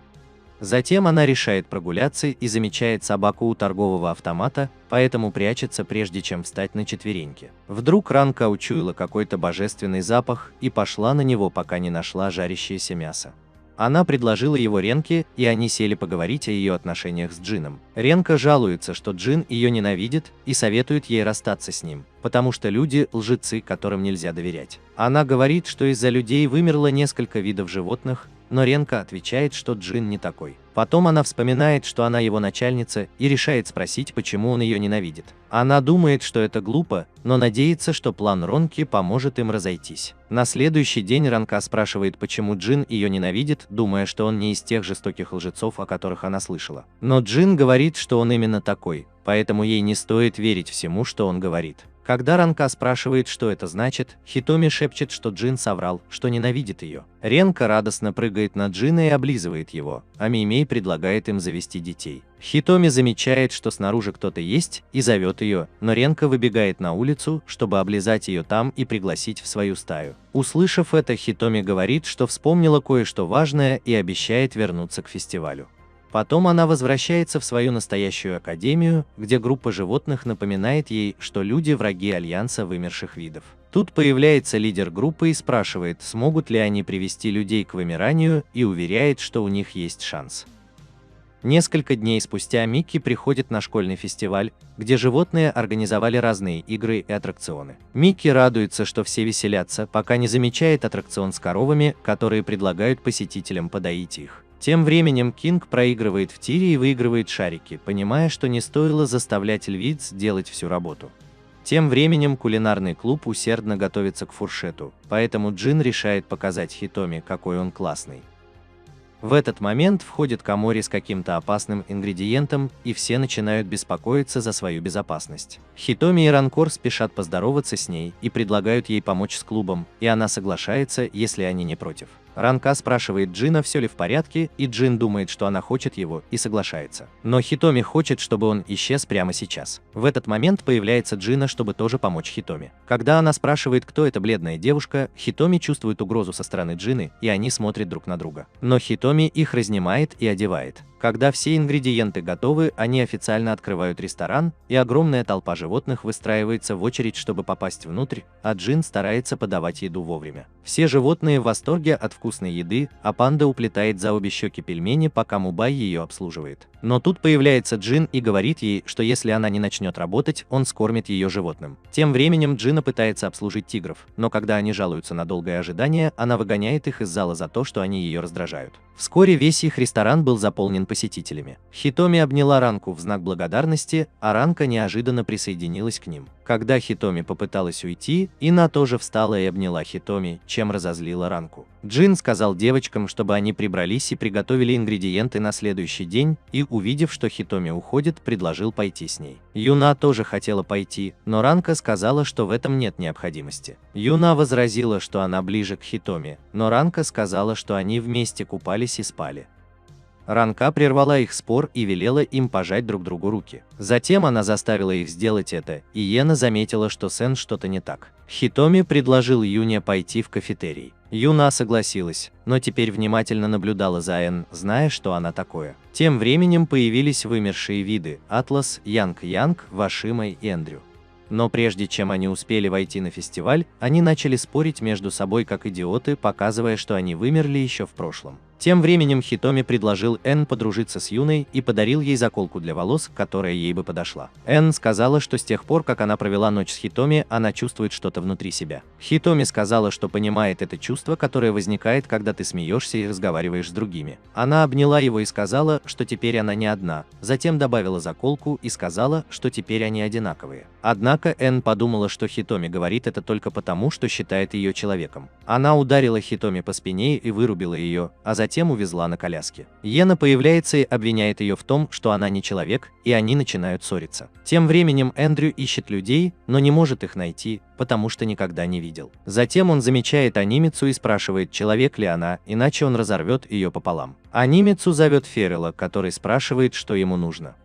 Затем она решает прогуляться и замечает собаку у торгового автомата, поэтому прячется, прежде чем встать на четвереньки. Вдруг Ранка учуяла какой-то божественный запах и пошла на него, пока не нашла жарящееся мясо. Она предложила его Ренке, и они сели поговорить о ее отношениях с Джином. Ренка жалуется, что Джин ее ненавидит, и советует ей расстаться с ним, потому что люди – лжецы, которым нельзя доверять. Она говорит, что из-за людей вымерло несколько видов животных, но Ренка отвечает, что Джин не такой. Потом она вспоминает, что она его начальница, и решает спросить, почему он ее ненавидит. Она думает, что это глупо, но надеется, что план Ронки поможет им разойтись. На следующий день Ранка спрашивает, почему Джин ее ненавидит, думая, что он не из тех жестоких лжецов, о которых она слышала. Но Джин говорит, что он именно такой, поэтому ей не стоит верить всему, что он говорит. Когда Ранка спрашивает, что это значит, Хитоми шепчет, что Джин соврал, что ненавидит ее. Ренка радостно прыгает на Джина и облизывает его, а Меймей предлагает им завести детей. Хитоми замечает, что снаружи кто-то есть, и зовет ее, но Ренка выбегает на улицу, чтобы облизать ее там и пригласить в свою стаю. Услышав это, Хитоми говорит, что вспомнила кое-что важное и обещает вернуться к фестивалю. Потом она возвращается в свою настоящую академию, где группа животных напоминает ей, что люди – враги альянса вымерших видов. Тут появляется лидер группы и спрашивает, смогут ли они привести людей к вымиранию, и уверяет, что у них есть шанс. Несколько дней спустя Микки приходит на школьный фестиваль, где животные организовали разные игры и аттракционы. Микки радуется, что все веселятся, пока не замечает аттракцион с коровами, которые предлагают посетителям подоить их. Тем временем Кинг проигрывает в тире и выигрывает шарики, понимая, что не стоило заставлять львиц делать всю работу. Тем временем кулинарный клуб усердно готовится к фуршету, поэтому Джин решает показать Хитоми, какой он классный. В этот момент входит Комори с каким-то опасным ингредиентом, и все начинают беспокоиться за свою безопасность. Хитоми и Ранкор спешат поздороваться с ней и предлагают ей помочь с клубом, и она соглашается, если они не против. Ранка спрашивает Джина, все ли в порядке, и Джин думает, что она хочет его, и соглашается. Но Хитоми хочет, чтобы он исчез прямо сейчас. В этот момент появляется Джина, чтобы тоже помочь Хитоми. Когда она спрашивает, кто эта бледная девушка, Хитоми чувствует угрозу со стороны Джины, и они смотрят друг на друга. Но Хитоми их разнимает и одевает. Когда все ингредиенты готовы, они официально открывают ресторан, и огромная толпа животных выстраивается в очередь, чтобы попасть внутрь, а Джин старается подавать еду вовремя. Все животные в восторге от вкусной еды, а панда уплетает за обе щеки пельмени, пока Мубай ее обслуживает. Но тут появляется Джин и говорит ей, что если она не начнет работать, он скормит ее животным. Тем временем Джина пытается обслужить тигров, но когда они жалуются на долгое ожидание, она выгоняет их из зала за то, что они ее раздражают. Вскоре весь их ресторан был заполнен посетителями. Хитоми обняла Ранку в знак благодарности, а Ранка неожиданно присоединилась к ним. Когда Хитоми попыталась уйти, Ина тоже встала и обняла Хитоми, чем разозлила Ранку. Джин сказал девочкам, чтобы они прибрались и приготовили ингредиенты на следующий день, и, увидев, что Хитоми уходит, предложил пойти с ней. Юна тоже хотела пойти, но Ранка сказала, что в этом нет необходимости. Юна возразила, что она ближе к Хитоми, но Ранка сказала, что они вместе купались и спали. Ранка прервала их спор и велела им пожать друг другу руки. Затем она заставила их сделать это, и Йена заметила, что с Эн что-то не так. Хитоми предложил Юне пойти в кафетерий. Юна согласилась, но теперь внимательно наблюдала за Эн, зная, что она такое. Тем временем появились вымершие виды – Атлас, Янг-Янг, Вашима и Эндрю. Но прежде чем они успели войти на фестиваль, они начали спорить между собой как идиоты, показывая, что они вымерли еще в прошлом. Тем временем Хитоми предложил Эн подружиться с Юной и подарил ей заколку для волос, которая ей бы подошла. Эн сказала, что с тех пор, как она провела ночь с Хитоми, она чувствует что-то внутри себя. Хитоми сказала, что понимает это чувство, которое возникает, когда ты смеешься и разговариваешь с другими. Она обняла его и сказала, что теперь она не одна, затем добавила заколку и сказала, что теперь они одинаковые. Однако Эн подумала, что Хитоми говорит это только потому, что считает ее человеком. Она ударила Хитоми по спине и вырубила ее, а затем увезла на коляске. Йена появляется и обвиняет ее в том, что она не человек, и они начинают ссориться. Тем временем Эндрю ищет людей, но не может их найти, потому что никогда не видел. Затем он замечает Анимицу и спрашивает, человек ли она, иначе он разорвет ее пополам. Анимицу зовет Феррела, который спрашивает, что ему нужно.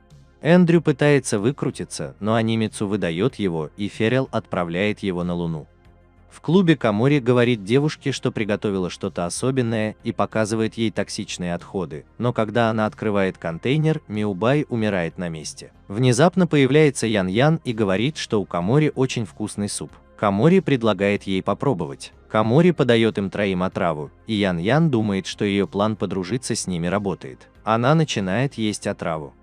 Эндрю пытается выкрутиться, но Анимицу выдает его, и Феррел отправляет его на Луну. В клубе Комори говорит девушке, что приготовила что-то особенное, и показывает ей токсичные отходы, но когда она открывает контейнер, Миубай умирает на месте. Внезапно появляется Ян-Ян и говорит, что у Комори очень вкусный суп. Комори предлагает ей попробовать. Комори подает им троим отраву, и Ян-Ян думает, что ее план подружиться с ними работает. Она начинает есть отраву.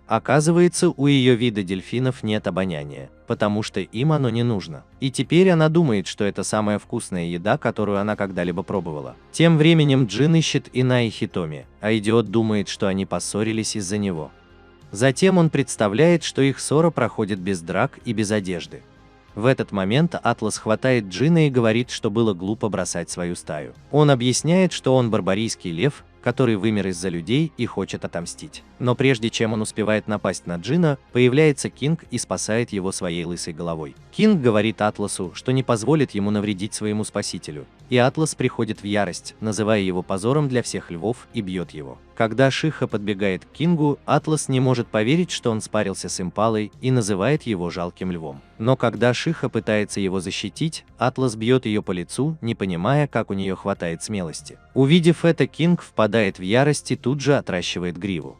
Оказывается, у ее вида дельфинов нет обоняния, потому что им оно не нужно. И теперь она думает, что это самая вкусная еда, которую она когда-либо пробовала. Тем временем Джин ищет Ина и Хитоми, а идиот думает, что они поссорились из-за него. Затем он представляет, что их ссора проходит без драк и без одежды. В этот момент Атлас хватает Джина и говорит, что было глупо бросать свою стаю. Он объясняет, что он барбарийский лев, который вымер из-за людей и хочет отомстить. Но прежде чем он успевает напасть на Джина, появляется Кинг и спасает его своей лысой головой. Кинг говорит Атласу, что не позволит ему навредить своему спасителю, и Атлас приходит в ярость, называя его позором для всех львов, и бьет его. Когда Шиха подбегает к Кингу, Атлас не может поверить, что он спарился с Импалой, и называет его жалким львом. Но когда Шиха пытается его защитить, Атлас бьет ее по лицу, не понимая, как у нее хватает смелости. Увидев это, Кинг впадает в ярость и тут же отращивает гриву.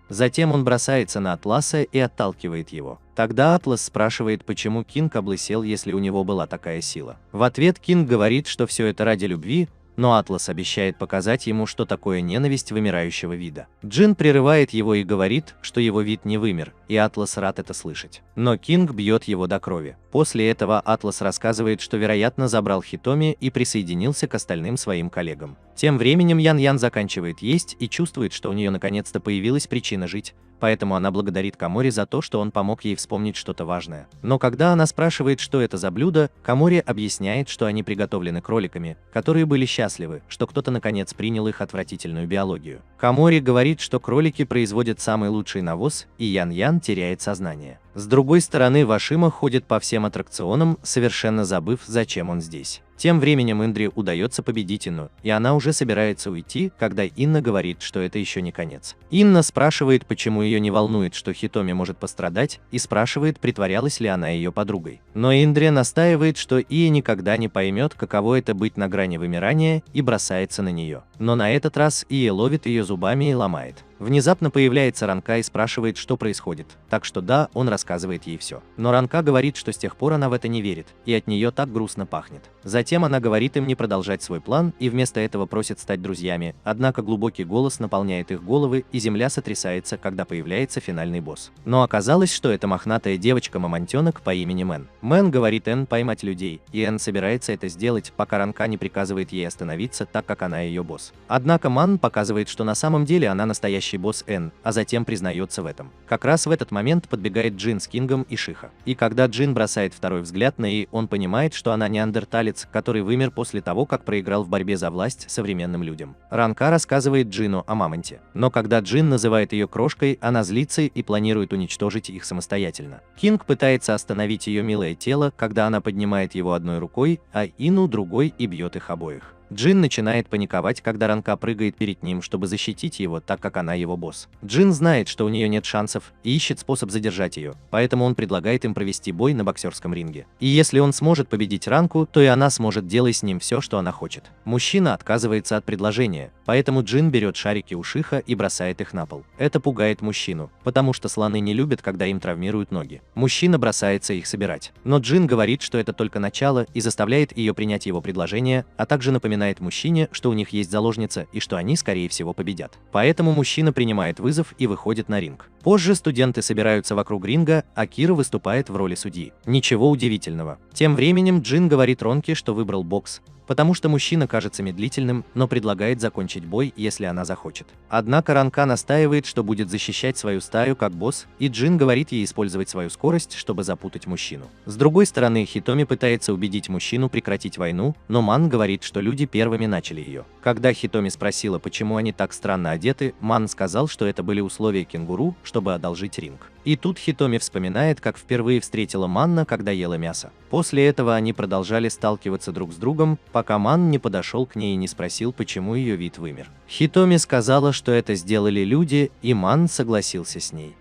Затем он бросается на Атласа и отталкивает его. Тогда Атлас спрашивает, почему Кинг облысел, если у него была такая сила. В ответ Кинг говорит, что все это ради любви, но Атлас обещает показать ему, что такое ненависть вымирающего вида. Джин прерывает его и говорит, что его вид не вымер, и Атлас рад это слышать. Но Кинг бьет его до крови. После этого Атлас рассказывает, что вероятно забрал Хитоми и присоединился к остальным своим коллегам. Тем временем Ян-Ян заканчивает есть и чувствует, что у нее наконец-то появилась причина жить. Поэтому она благодарит Комори за то, что он помог ей вспомнить что-то важное. Но когда она спрашивает, что это за блюдо, Комори объясняет, что они приготовлены кроликами, которые были счастливы, что кто-то наконец принял их отвратительную биологию. Комори говорит, что кролики производят самый лучший навоз, и Ян-Ян теряет сознание. С другой стороны, Вашима ходит по всем аттракционам, совершенно забыв, зачем он здесь. Тем временем Индре удается победить Инну, и она уже собирается уйти, когда Инна говорит, что это еще не конец. Инна спрашивает, почему ее не волнует, что Хитоми может пострадать, и спрашивает, притворялась ли она ее подругой. Но Индре настаивает, что Ия никогда не поймет, каково это быть на грани вымирания, и бросается на нее. Но на этот раз Ия ловит ее зубами и ломает. Внезапно появляется Ранка и спрашивает, что происходит, так что да, он рассказывает ей все. Но Ранка говорит, что с тех пор она в это не верит, и от нее так грустно пахнет. Затем она говорит им не продолжать свой план и вместо этого просит стать друзьями, однако глубокий голос наполняет их головы, и земля сотрясается, когда появляется финальный босс. Но оказалось, что это мохнатая девочка-мамонтенок по имени Мэн. Мэн говорит Энн поймать людей, и Энн собирается это сделать, пока Ранка не приказывает ей остановиться, так как она ее босс. Однако Ман показывает, что на самом деле она настоящий босс Энн, а затем признается в этом. Как раз в этот момент подбегает Джин с Кингом и Шиха. И когда Джин бросает второй взгляд на Ии, он понимает, что она неандерталец, который вымер после того, как проиграл в борьбе за власть современным людям. Ранка рассказывает Джину о мамонте. Но когда Джин называет ее крошкой, она злится и планирует уничтожить их самостоятельно. Кинг пытается остановить ее милое тело, когда она поднимает его одной рукой, а Ину другой, и бьет их обоих. Джин начинает паниковать, когда Ранка прыгает перед ним, чтобы защитить его, так как она его босс. Джин знает, что у нее нет шансов, и ищет способ задержать ее, поэтому он предлагает им провести бой на боксерском ринге. И если он сможет победить Ранку, то и она сможет делать с ним все, что она хочет. Мужчина отказывается от предложения, поэтому Джин берет шарики у Шиха и бросает их на пол. Это пугает мужчину, потому что слоны не любят, когда им травмируют ноги. Мужчина бросается их собирать. Но Джин говорит, что это только начало, и заставляет ее принять его предложение, а также напоминает мужчине, что у них есть заложница и что они, скорее всего, победят. Поэтому мужчина принимает вызов и выходит на ринг. Позже студенты собираются вокруг ринга, а Кира выступает в роли судьи. Ничего удивительного. Тем временем Джин говорит Ронке, что выбрал бокс, потому что мужчина кажется медлительным, но предлагает закончить бой, если она захочет. Однако Ранка настаивает, что будет защищать свою стаю как босс, и Джин говорит ей использовать свою скорость, чтобы запутать мужчину. С другой стороны, Хитоми пытается убедить мужчину прекратить войну, но Ман говорит, что люди первыми начали ее. Когда Хитоми спросила, почему они так странно одеты, Ман сказал, что это были условия кенгуру, чтобы одолжить ринг. И тут Хитоми вспоминает, как впервые встретила Манна, когда ела мясо. После этого они продолжали сталкиваться друг с другом, пока Ман не подошел к ней и не спросил, почему ее вид вымер. Хитоми сказала, что это сделали люди, и Ман согласился с ней.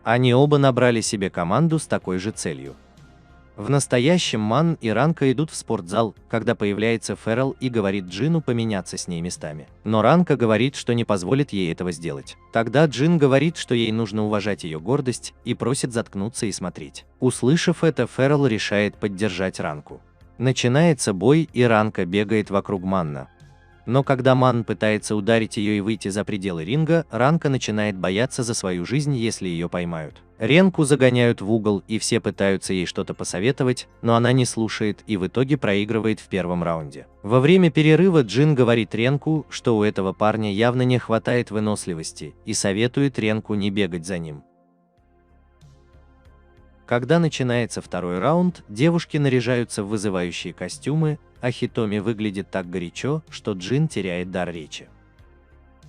Они оба набрали себе команду с такой же целью. В настоящем Ман и Ранка идут в спортзал, когда появляется Феррел и говорит Джину поменяться с ней местами. Но Ранка говорит, что не позволит ей этого сделать. Тогда Джин говорит, что ей нужно уважать ее гордость, и просит заткнуться и смотреть. Услышав это, Феррел решает поддержать Ранку. Начинается бой, и Ранка бегает вокруг Манна. Но когда Ман пытается ударить ее и выйти за пределы ринга, Ранка начинает бояться за свою жизнь, если ее поймают. Ренку загоняют в угол, и все пытаются ей что-то посоветовать, но она не слушает и в итоге проигрывает в первом раунде. Во время перерыва Джин говорит Ренку, что у этого парня явно не хватает выносливости, и советует Ренку не бегать за ним. Когда начинается второй раунд, девушки наряжаются в вызывающие костюмы, а Хитоми выглядит так горячо, что Джин теряет дар речи.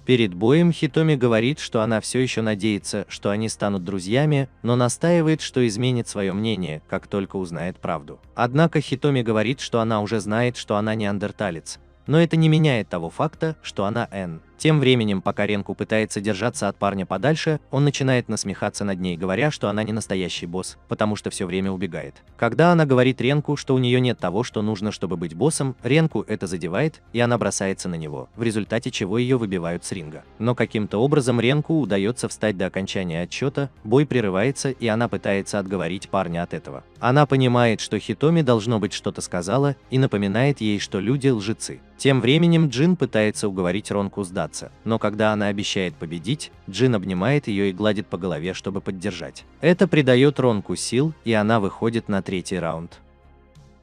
Перед боем Хитоми говорит, что она все еще надеется, что они станут друзьями, но настаивает, что изменит свое мнение, как только узнает правду. Однако Хитоми говорит, что она уже знает, что она неандерталец, но это не меняет того факта, что она Н. Тем временем, пока Ренку пытается держаться от парня подальше, он начинает насмехаться над ней, говоря, что она не настоящий босс, потому что все время убегает. Когда она говорит Ренку, что у нее нет того, что нужно, чтобы быть боссом, Ренку это задевает, и она бросается на него, в результате чего ее выбивают с ринга. Но каким-то образом Ренку удается встать до окончания отсчета, бой прерывается, и она пытается отговорить парня от этого. Она понимает, что Хитоми должно быть что-то сказала, и напоминает ей, что люди лжецы. Тем временем Джин пытается уговорить Ронку сдаться, но когда она обещает победить, Джин обнимает ее и гладит по голове, чтобы поддержать. Это придает Ронку сил, и она выходит на третий раунд.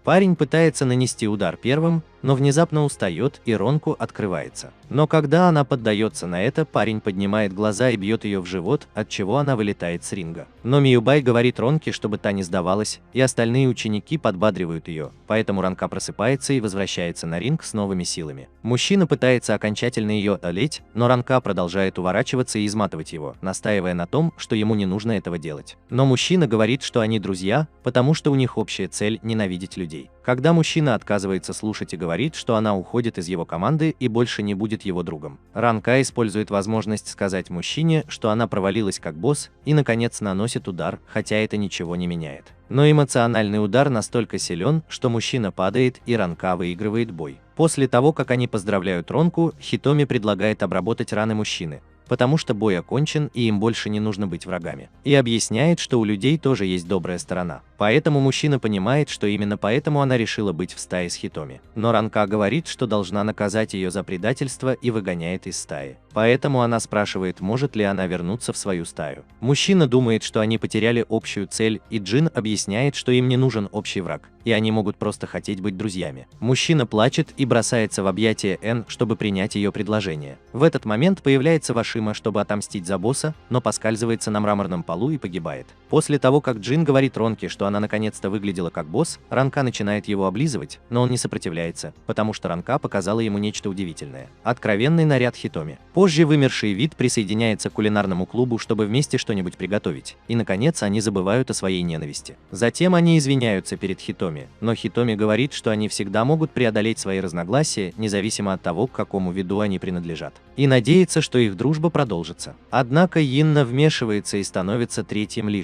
Парень пытается нанести удар первым, но внезапно устает, и Ронку открывается. Но когда она поддается на это, парень поднимает глаза и бьет ее в живот, от чего она вылетает с ринга. Но Миюбай говорит Ронке, чтобы та не сдавалась, и остальные ученики подбадривают ее, поэтому Ранка просыпается и возвращается на ринг с новыми силами. Мужчина пытается окончательно ее одолеть, но Ранка продолжает уворачиваться и изматывать его, настаивая на том, что ему не нужно этого делать. Но мужчина говорит, что они друзья, потому что у них общая цель – ненавидеть людей. Когда мужчина отказывается слушать и говорит, что она уходит из его команды и больше не будет его другом, Ранка использует возможность сказать мужчине, что она провалилась как босс, и наконец наносит удар, хотя это ничего не меняет. Но эмоциональный удар настолько силен, что мужчина падает, и Ранка выигрывает бой. После того, как они поздравляют Ронку, Хитоми предлагает обработать раны мужчины, потому что бой окончен и им больше не нужно быть врагами. И объясняет, что у людей тоже есть добрая сторона. Поэтому мужчина понимает, что именно поэтому она решила быть в стае с Хитоми. Но Ранка говорит, что должна наказать ее за предательство, и выгоняет из стаи. Поэтому она спрашивает, может ли она вернуться в свою стаю. Мужчина думает, что они потеряли общую цель, и Джин объясняет, что им не нужен общий враг, и они могут просто хотеть быть друзьями. Мужчина плачет и бросается в объятия Н, чтобы принять ее предложение. В этот момент появляется Вашима, чтобы отомстить за босса, но поскальзывается на мраморном полу и погибает. После того, как Джин говорит Ронке, что она наконец-то выглядела как босс, Ранка начинает его облизывать, но он не сопротивляется, потому что Ранка показала ему нечто удивительное – откровенный наряд Хитоми. Позже вымерший вид присоединяется к кулинарному клубу, чтобы вместе что-нибудь приготовить, и наконец они забывают о своей ненависти. Затем они извиняются перед Хитоми, но Хитоми говорит, что они всегда могут преодолеть свои разногласия, независимо от того, к какому виду они принадлежат, и надеется, что их дружба продолжится. Однако Йинна вмешивается и становится третьим лишним.